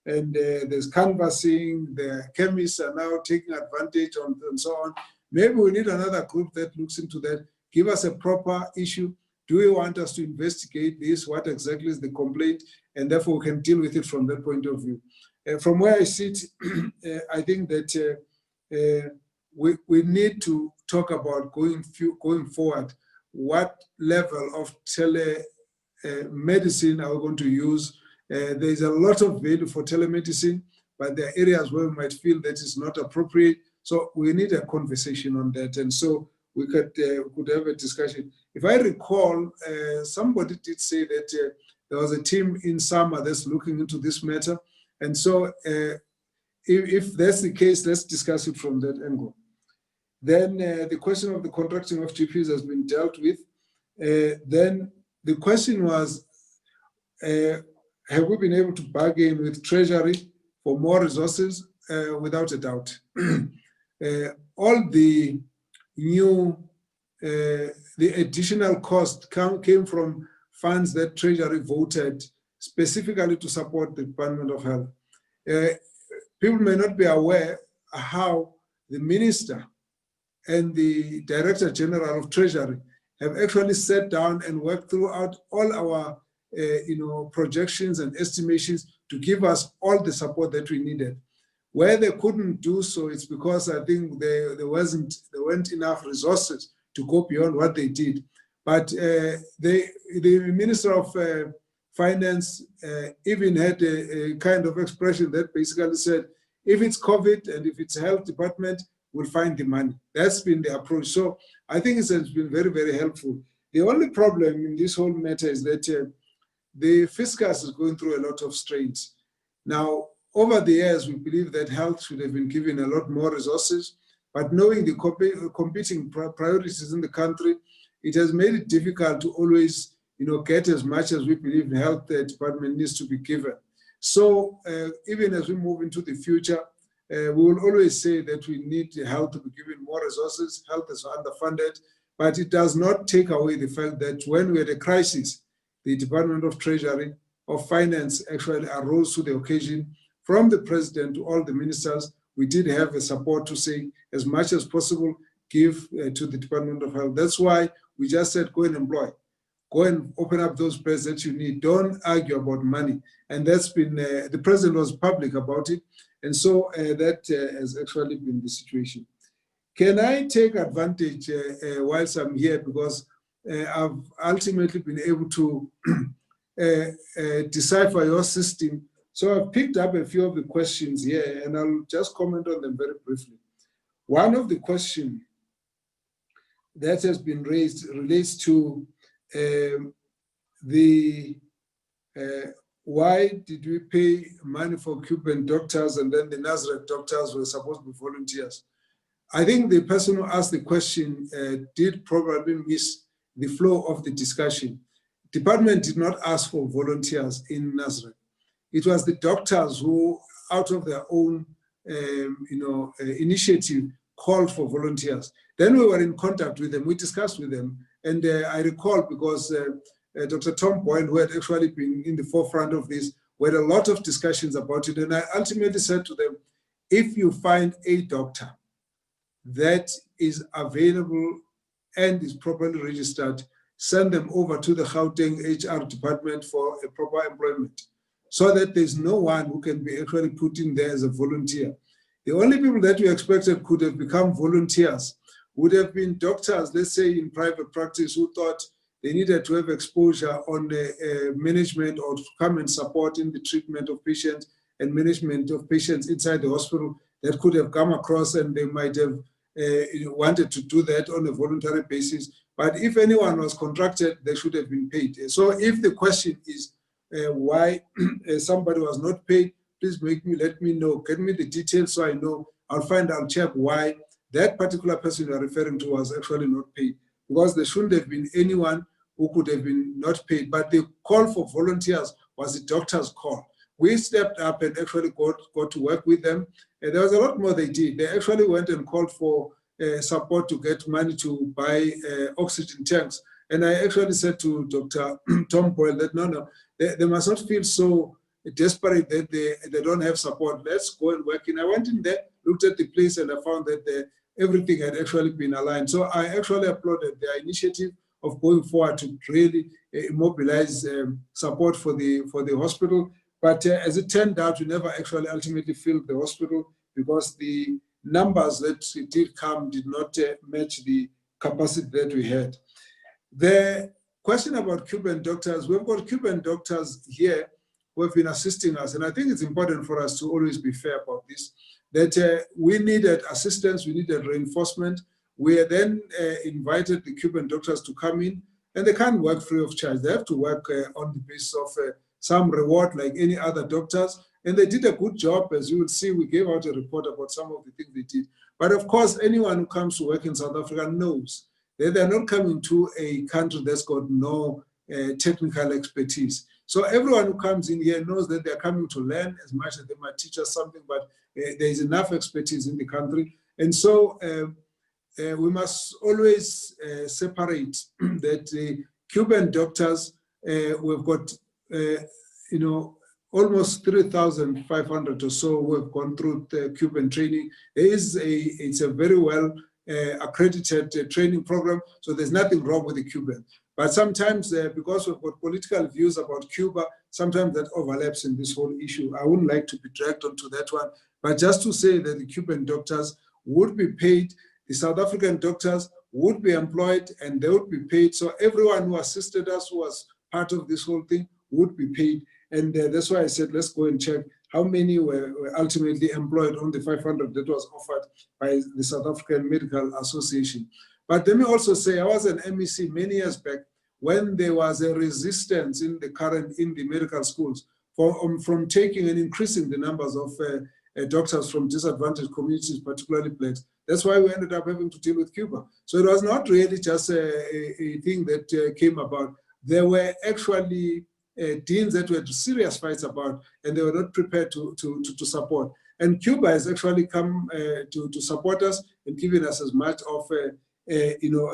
and there's canvassing, the chemists are now taking advantage on and so on, maybe we need another group that looks into that, give us a proper issue. Do we want us to investigate this? What exactly is the complaint? And therefore we can deal with it from that point of view. From where I sit, I think that we need to talk about going forward, what level of telemedicine are we going to use? There's a lot of value for telemedicine, but there are areas where we might feel that is not appropriate. So we need a conversation on that. And so we could have a discussion. If I recall, somebody did say that there was a team in SAMA that's looking into this matter. And so if that's the case, let's discuss it from that angle. Then the question of the contracting of GPs has been dealt with. Then the question was, have we been able to bargain with Treasury for more resources? Without a doubt. All the new, the additional cost came from funds that Treasury voted specifically to support the Department of Health. People may not be aware how the Minister and the Director General of Treasury have actually sat down and worked throughout all our projections and estimations to give us all the support that we needed. Where they couldn't do so, it's because I think there weren't enough resources to go beyond what they did. But the Minister of Finance even had a kind of expression that basically said, if it's COVID and if it's health department, we'll find the money. That's been the approach. So I think it's been very, very helpful. The only problem in this whole matter is that the fiscus is going through a lot of strains. Now, over the years, we believe that health should have been given a lot more resources, but knowing the competing priorities in the country, it has made it difficult to always get as much as we believe the health department needs to be given. So even as we move into the future, we will always say that we need health to be given more resources. Health is underfunded, but it does not take away the fact that when we had a crisis, the Department of Treasury or Finance actually arose to the occasion. From the President to all the ministers, we did have a support to say, as much as possible, give to the Department of Health. That's why we just said, go and employ. Go and open up those beds that you need. Don't argue about money. And that's been, the president was public about it. And so that has actually been the situation. Can I take advantage whilst I'm here, because I've ultimately been able to decipher your system. So I've picked up a few of the questions here, and I'll just comment on them very briefly. One of the questions that has been raised relates to why did we pay money for Cuban doctors and then the Nazareth doctors were supposed to be volunteers? I think the person who asked the question did probably miss the flow of the discussion. Department did not ask for volunteers in Nazareth. It was the doctors who, out of their own initiative, called for volunteers. Then we were in contact with them, we discussed with them, and I recall because Dr. Tom Boyle, who had actually been in the forefront of this, we had a lot of discussions about it, and I ultimately said to them, if you find a doctor that is available and is properly registered, send them over to the Gauteng HR department for a proper employment, so that there's no one who can be actually put in there as a volunteer. The only people that we expected could have become volunteers would have been doctors, let's say in private practice, who thought they needed to have exposure on the management or to come and support in the treatment of patients and management of patients inside the hospital, that could have come across, and they might have wanted to do that on a voluntary basis. But if anyone was contracted, they should have been paid. So if the question is why somebody was not paid, please let me know, get me the details so I know. I'll check why that particular person you are referring to was actually not paid, because there shouldn't have been anyone who could have been not paid. But the call for volunteers was the doctor's call. We stepped up and actually got to work with them. And there was a lot more they did. They actually went and called for support to get money to buy oxygen tanks. And I actually said to Dr. Tom Boyle that no, they must not feel so desperate that they don't have support. Let's go and work in. I went in there, looked at the place, and I found that everything had actually been aligned. So I actually applauded their initiative of going forward to really mobilize support for the hospital. But as it turned out, we never actually ultimately filled the hospital because the numbers that did come did not match the capacity that we had. The question about Cuban doctors, we've got Cuban doctors here who have been assisting us, and I think it's important for us to always be fair about this, that we needed assistance, we needed reinforcement. We then invited the Cuban doctors to come in, and they can't work free of charge. They have to work on the basis of some reward like any other doctors, and they did a good job. As you will see, we gave out a report about some of the things they did. But of course, anyone who comes to work in South Africa knows that they're not coming to a country that's got no technical expertise. So everyone who comes in here knows that they're coming to learn as much as they might teach us something, but there is enough expertise in the country. And so we must always separate that the Cuban doctors, we've got, almost 3,500 or so who have gone through the Cuban training. It's a very well accredited training program, so there's nothing wrong with the Cuban. But sometimes, because we've got political views about Cuba, sometimes that overlaps in this whole issue. I wouldn't like to be dragged onto that one, but just to say that the Cuban doctors would be paid, the South African doctors would be employed, and they would be paid. So everyone who assisted us, who was part of this whole thing, would be paid. And that's why I said, let's go and check how many were ultimately employed on the 500 that was offered by the South African Medical Association. But let me also say, I was an MEC many years back when there was a resistance in the medical schools from taking and increasing the numbers of doctors from disadvantaged communities, particularly blacks. That's why we ended up having to deal with Cuba. So it was not really just a thing that came about. There were actually deans that were serious fights about, and they were not prepared to support. And Cuba has actually come to support us and given us as much of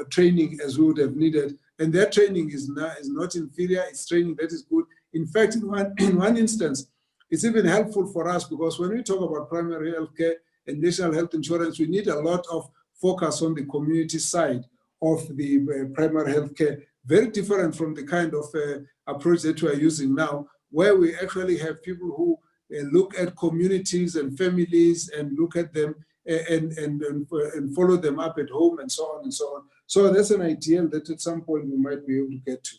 training as we would have needed. And their training is not inferior, it's training that is good. In fact, in one instance, it's even helpful for us because when we talk about primary health care, and national health insurance, we need a lot of focus on the community side of the primary healthcare, very different from the kind of approach that we are using now, where we actually have people who look at communities and families and look at them and follow them up at home and so on and so on. So that's an ideal that at some point we might be able to get to.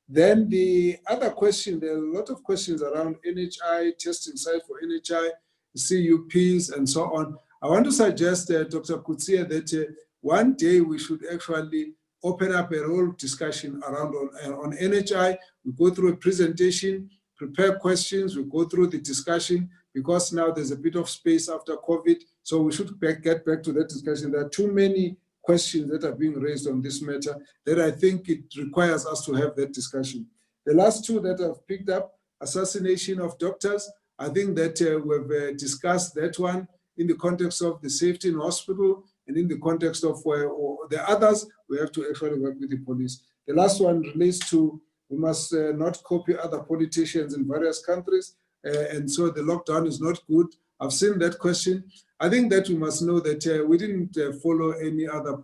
Then the other question, there are a lot of questions around NHI, testing site for NHI, CUPs and so on. I want to suggest, Dr. Coetzee, that one day we should actually open up a whole discussion around on NHI. We go through a presentation, prepare questions, we go through the discussion, because now there's a bit of space after COVID, so we should get back to that discussion. There are too many questions that are being raised on this matter that I think it requires us to have that discussion. The last two that I've picked up, assassination of doctors, I think that we've discussed that one in the context of the safety in hospital, and in the context of the others, we have to actually work with the police. The last one relates to, we must not copy other politicians in various countries, and so the lockdown is not good. I've seen that question. I think that we must know that we didn't follow any other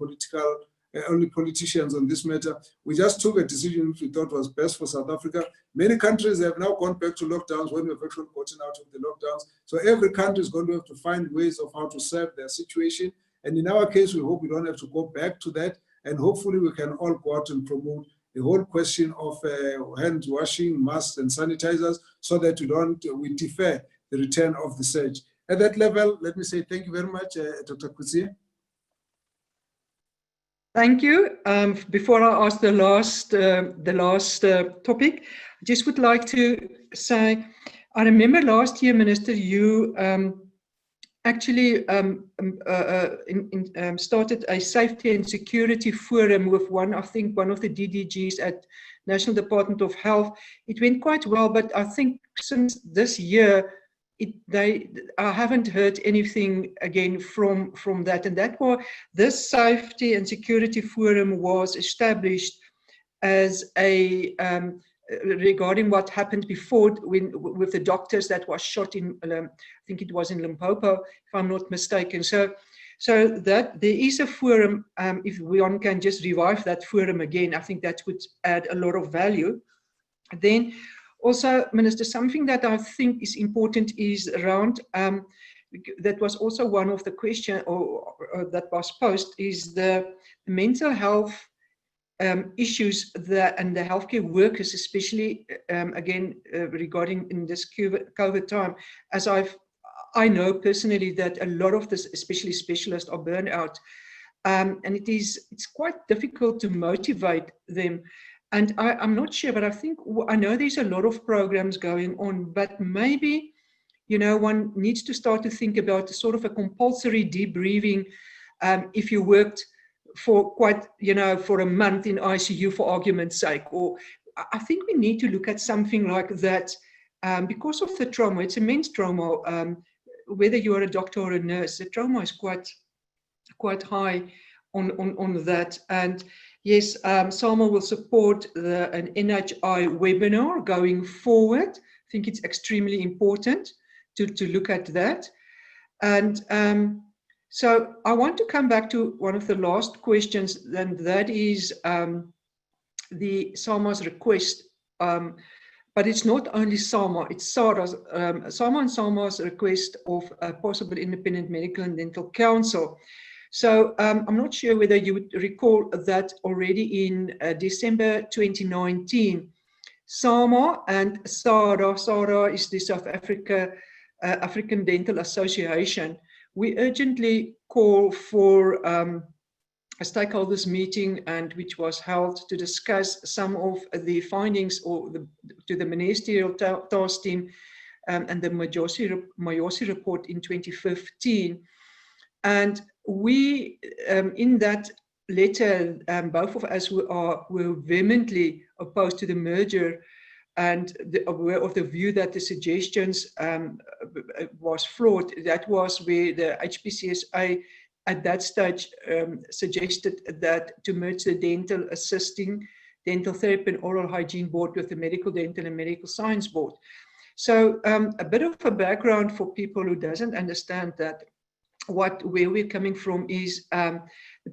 only politicians on this matter. We just took a decision which we thought was best for South Africa. Many countries have now gone back to lockdowns when we've actually gotten out of the lockdowns. So every country is going to have to find ways of how to serve their situation. And in our case, we hope we don't have to go back to that. And hopefully we can all go out and promote the whole question of hand washing, masks and sanitizers, so that we defer the return of the surge. At that level, let me say thank you very much, Dr. Coetzee. Thank you. Before I ask the last topic, I just would like to say, I remember last year, Minister, you actually started a safety and security forum with I think one of the DDGs at National Department of Health. It went quite well, but I think since this year, I haven't heard anything again from that. And that was, this safety and security forum was established as a regarding what happened before with the doctors that was shot in, I think it was in Limpopo, if I'm not mistaken. So that there is a forum, if one can just revive that forum again, I think that would add a lot of value. Then also, Minister, something that I think is important is around, that was also one of the questions that was posed, is the mental health issues and the healthcare workers, especially again regarding in this COVID time, as I know personally that a lot of this, especially specialists, are burned out, and it's quite difficult to motivate them. And I'm not sure, but I know there's a lot of programs going on, but maybe, one needs to start to think about sort of a compulsory debriefing if you worked for for a month in ICU, for argument's sake. Or I think we need to look at something like that because of the trauma. It's immense trauma. Whether you are a doctor or a nurse, the trauma is quite high on that. And yes, SAMA will support an NHI webinar going forward. I think it's extremely important to look at that. And so I want to come back to one of the last questions, and that is the SAMA's request. But it's not only SAMA, it's SARA's, SAMA and SAMA's request of a possible independent medical and dental council. So I'm not sure whether you would recall that already in December 2019, SAMA and SARA is the South African Dental Association. We urgently call for a stakeholders meeting, and which was held to discuss some of the findings to the Ministerial task team and the Mayosi report in 2015. And we, in that letter, both of us were vehemently opposed to the merger and aware of the view that the suggestions was flawed. That was where the HPCSA at that stage suggested that to merge the dental assisting, dental therapy and oral hygiene board with the medical dental and medical science board. So a bit of a background for people who doesn't understand that. where we're coming from is the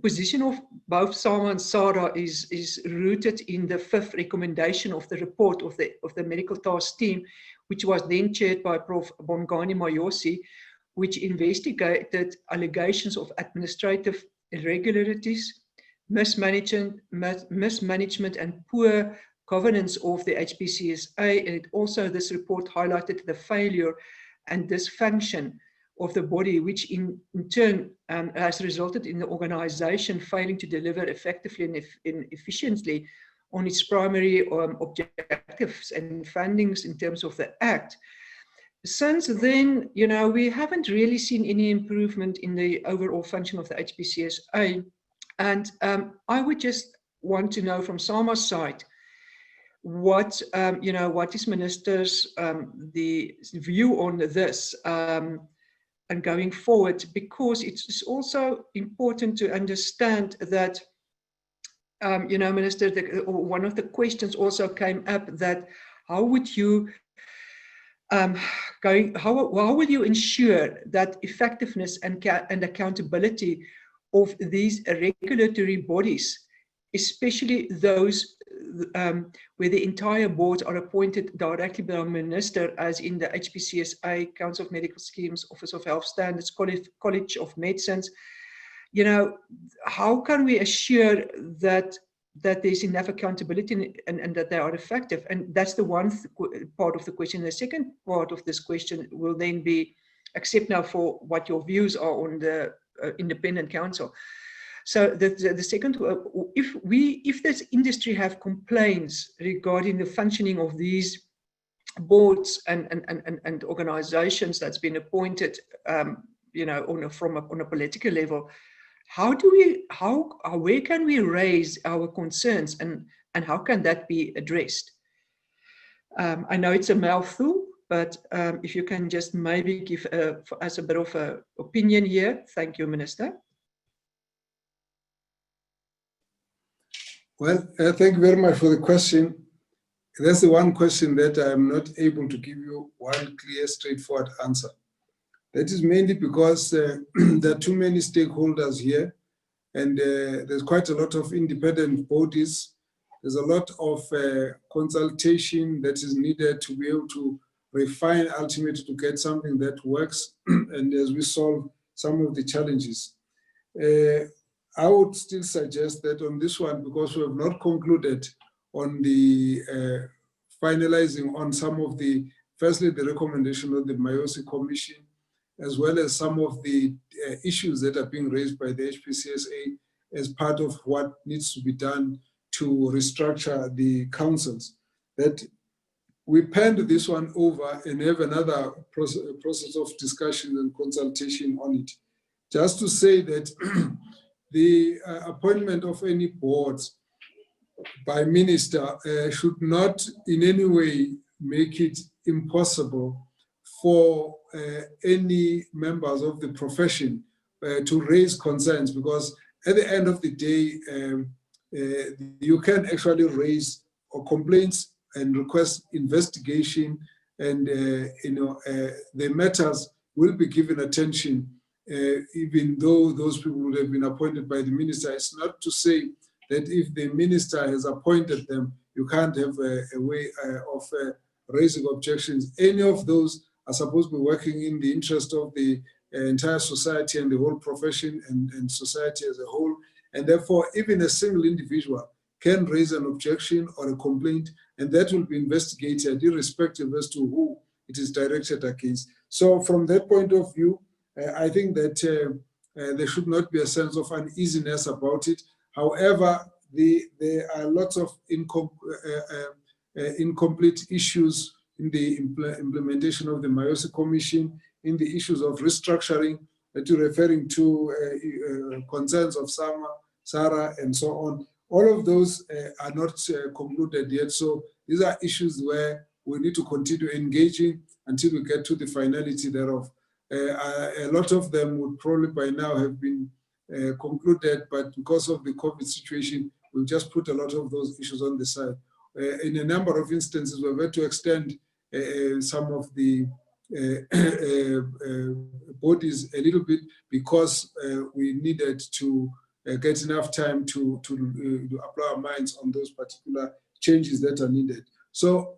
position of both SAMA and SARA is rooted in the 5th recommendation of the report of the medical task team, which was then chaired by Prof. Bongani Mayosi, which investigated allegations of administrative irregularities, mismanagement and poor governance of the HPCSA. And it also, this report highlighted the failure and dysfunction of the body, which in turn has resulted in the organization failing to deliver effectively and efficiently on its primary objectives and fundings in terms of the Act. Since then, you know, we haven't really seen any improvement in the overall function of the HPCSA. And I would just want to know from SAMA's side, what is Minister's the view on this and going forward, because it's also important to understand that, you know, Minister, one of the questions also came up that how would you how will you ensure that effectiveness and accountability of these regulatory bodies, especially those where the entire boards are appointed directly by the Minister, as in the HPCSA, Council of Medical Schemes, Office of Health Standards, College of Medicines. You know, how can we assure that there's enough accountability and that they are effective? And that's the one part of the question. The second part of this question will then be, except now for what your views are on the independent council. So the second, if this industry have complaints regarding the functioning of these boards and organizations that's been appointed, you know, on a political level, where can we raise our concerns, and how can that be addressed? I know it's a mouthful, but if you can just maybe give us a bit of an opinion here. Thank you, Minister. Well, thank you very much for the question. That's the one question that I'm not able to give you one clear, straightforward answer. That is mainly because there are too many stakeholders here, and there's quite a lot of independent bodies. There's a lot of consultation that is needed to be able to refine ultimately to get something that works, and as we solve some of the challenges. I would still suggest that on this one, because we have not concluded on the finalizing on some of the, firstly, the recommendation of the Mayosi Commission, as well as some of the issues that are being raised by the HPCSA as part of what needs to be done to restructure the councils, that we penned this one over and have another process of discussion and consultation on it. Just to say that the appointment of any boards by minister should not in any way make it impossible for any members of the profession to raise concerns, because at the end of the day, you can actually raise complaints and request investigation, and the matters will be given attention, even though those people would have been appointed by the minister. It's not to say that if the minister has appointed them, you can't have a way of raising objections. Any of those are supposed to be working in the interest of the entire society and the whole profession and society as a whole. And therefore, even a single individual can raise an objection or a complaint, and that will be investigated irrespective as to who it is directed against. So from that point of view, I think that there should not be a sense of uneasiness about it. However, there are lots of incomplete issues in the implementation of the Mayosi Commission, in the issues of restructuring that you're referring to, concerns of SARA, and so on. All of those are not concluded yet. So these are issues where we need to continue engaging until we get to the finality thereof. A lot of them would probably by now have been concluded, but because of the COVID situation, we've just put a lot of those issues on the side. In a number of instances, we've had to extend some of the bodies a little bit because we needed to get enough time to apply our minds on those particular changes that are needed. So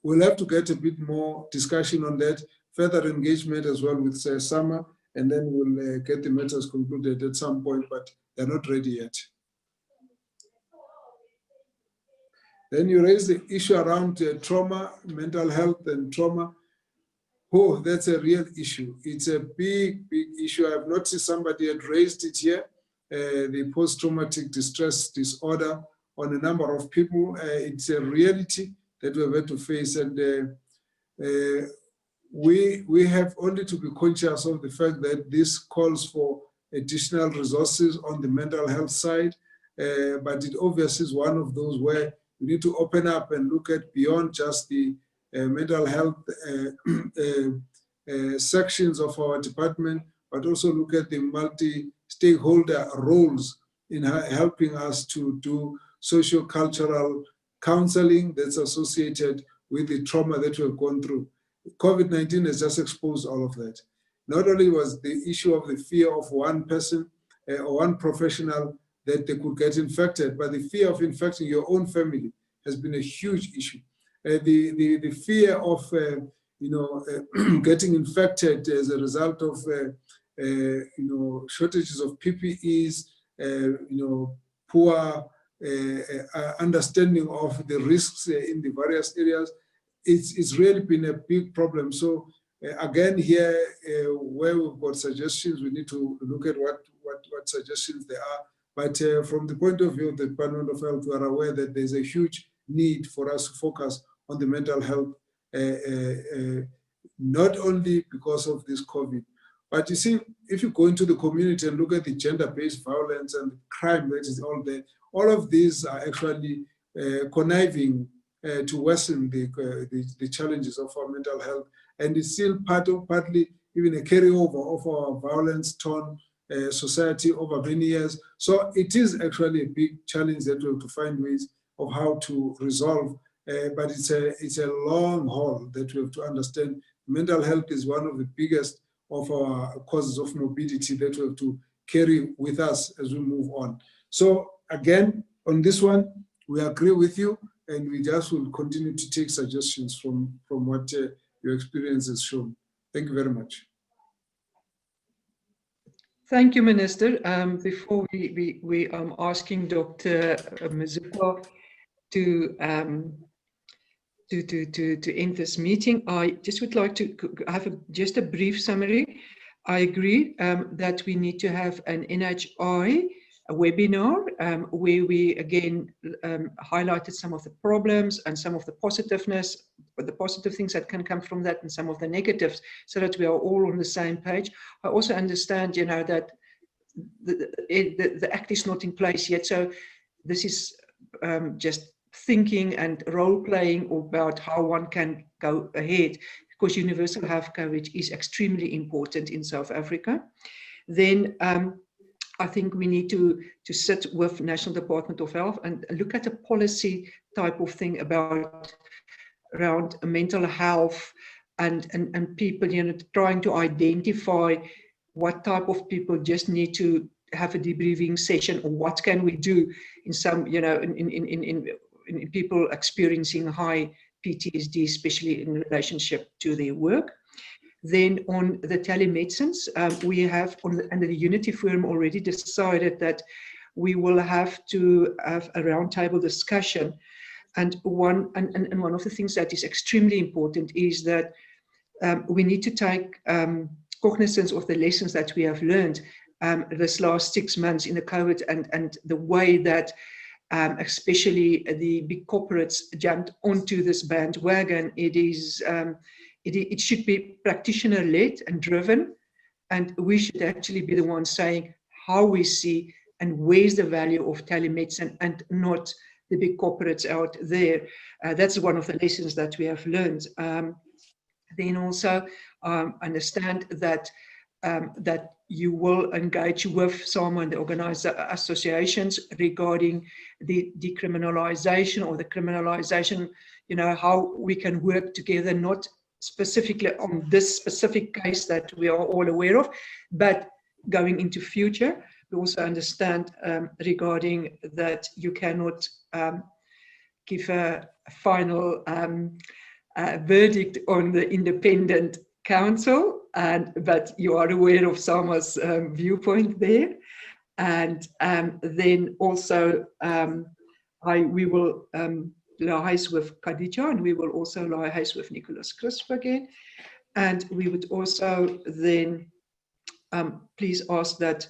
we'll have to get a bit more discussion on that, further engagement as well with SAMA, and then we'll get the matters concluded at some point, but they're not ready yet. Then you raise the issue around trauma, mental health and trauma. Oh, that's a real issue. It's a big, big issue. I've noticed somebody had raised it here, the post-traumatic distress disorder on a number of people. It's a reality that we've had to face, and we have only to be conscious of the fact that this calls for additional resources on the mental health side, but it obviously is one of those where we need to open up and look at beyond just the mental health sections of our department, but also look at the multi-stakeholder roles in helping us to do socio-cultural counseling that's associated with the trauma that we've gone through. COVID-19 has just exposed all of that. Not only was the issue of the fear of one person or one professional that they could get infected, but the fear of infecting your own family has been a huge issue. The fear of getting infected as a result of shortages of PPEs, poor understanding of the risks in the various areas, it's really been a big problem. So again, here where we've got suggestions, we need to look at what suggestions there are. But from the point of view of the Department of Health, we are aware that there's a huge need for us to focus on the mental health, not only because of this COVID, but you see, if you go into the community and look at the gender-based violence and crime that is all there, all of these are actually conniving to worsen the challenges of our mental health, and it's still partly even a carryover of our violence-torn society over many years. So it is actually a big challenge that we have to find ways of how to resolve, but it's a long haul that we have to understand. Mental health is one of the biggest of our causes of morbidity that we have to carry with us as we move on. So again, on this one, we agree with you, and we just will continue to take suggestions from what your experience has shown. Thank you very much. Thank you, Minister. Before we are asking Dr. Mzukwa to end this meeting, I just would like to have just a brief summary. I agree that we need to have an NHI webinar where we again highlighted some of the problems and some of the positiveness, the positive things that can come from that, and some of the negatives, so that we are all on the same page. I also understand, that the act is not in place yet, so this is just thinking and role playing about how one can go ahead, because universal health coverage is extremely important in South Africa. Then I think we need to sit with National Department of Health and look at a policy type of thing around mental health and people, trying to identify what type of people just need to have a debriefing session, or what can we do in some, in people experiencing high PTSD, especially in relationship to their work. Then on the telemedicines, we have under the Unity Forum already decided that we will have to have a roundtable discussion. And one of the things that is extremely important is that we need to take cognizance of the lessons that we have learned this last 6 months in the COVID, and the way that especially the big corporates jumped onto this bandwagon. It should be practitioner-led and driven, and we should actually be the ones saying how we see and where's the value of telemedicine, and not the big corporates out there. That's one of the lessons that we have learned. Then also understand that you will engage with some and the organized associations regarding the decriminalization or the criminalization, how we can work together, not specifically on this specific case that we are all aware of, but going into future, we also understand regarding that you cannot give a final verdict on the independent counsel, but you are aware of SAMA's viewpoint there. And then also we will liaise with Khadija, and we will also liaise with Nicholas Crisp again. And we would also then please ask that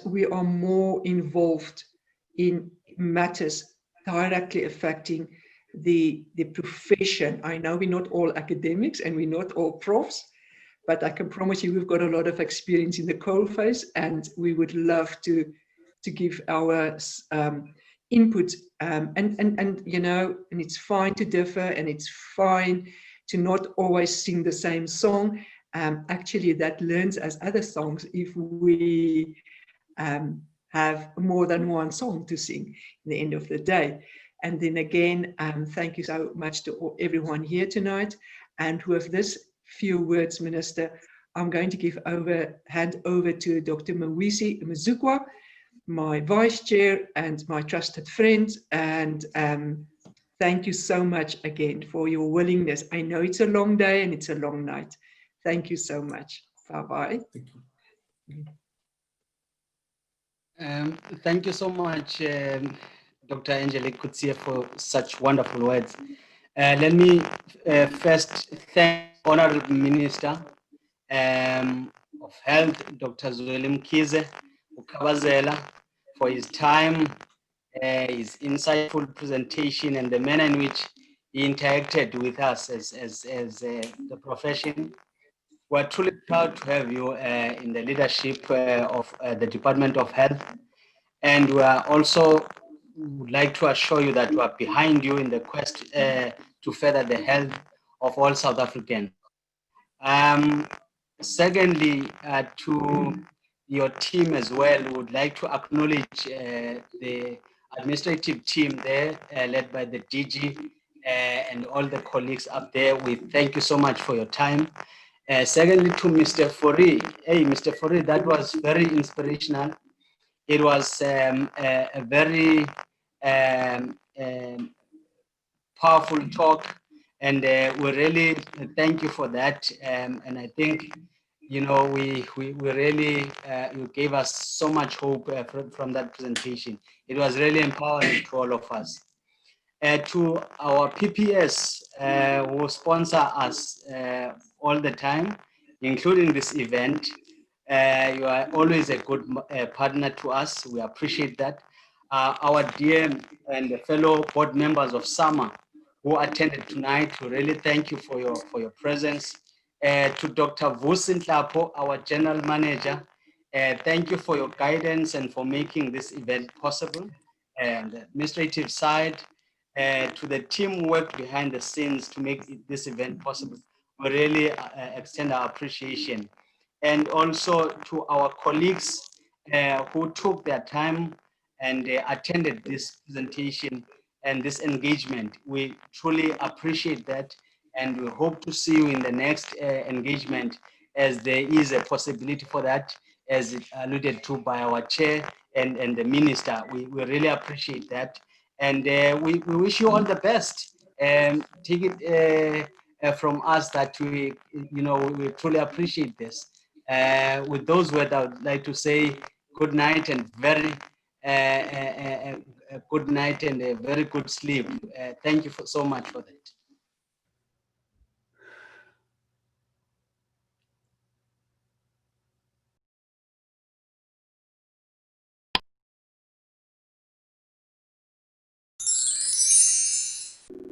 we are more involved in matters directly affecting the profession. I know we're not all academics and we're not all profs, but I can promise you we've got a lot of experience in the coalface, and we would love to give our input. And you know, and it's fine to differ, and it's fine to not always sing the same song. Actually, that learns as other songs if we have more than one song to sing at the end of the day. And then again, thank you so much to everyone here tonight. And with this few words, Minister, I'm going to hand over to Dr. Mkhize Mzukwa, my vice chair and my trusted friend. And thank you so much again for your willingness. I know it's a long day and it's a long night. Thank you so much. Bye-bye. Thank you. Thank you so much, Dr. Angelique Coetzee, for such wonderful words. Let me first thank Honorable Minister of Health, Dr. Zweli Mkhize, for his time, his insightful presentation, and the manner in which he interacted with us as the profession. We're truly proud to have you in the leadership of the Department of Health. And we are also would like to assure you that we are behind you in the quest to further the health of all South Africans. Secondly, to your team as well, we would like to acknowledge the administrative team there, led by the DG and all the colleagues up there. We thank you so much for your time. Secondly, to Mr. Fourie. Hey, Mr. Fourie, that was very inspirational. It was a very powerful talk, and we really thank you for that. And I think, you know, we really, you gave us so much hope from that presentation. It was really empowering to all of us. To our PPS who sponsor us all the time, including this event, you are always a good partner to us. We appreciate that. Our dear and fellow board members of SAMA who attended tonight, we really thank you for your presence. To Dr. Vusi Nhlapo, our general manager, thank you for your guidance and for making this event possible. And the administrative side, to the team who worked behind the scenes to make this event possible, we really extend our appreciation. And also to our colleagues who took their time and attended this presentation and this engagement. We truly appreciate that, and we hope to see you in the next engagement, as there is a possibility for that, as alluded to by our chair and the minister. We really appreciate that. And we wish you all the best. And take it from us that we truly appreciate this. With those words, I would like to say good night and very good night and a very good sleep. Thank you so much for that.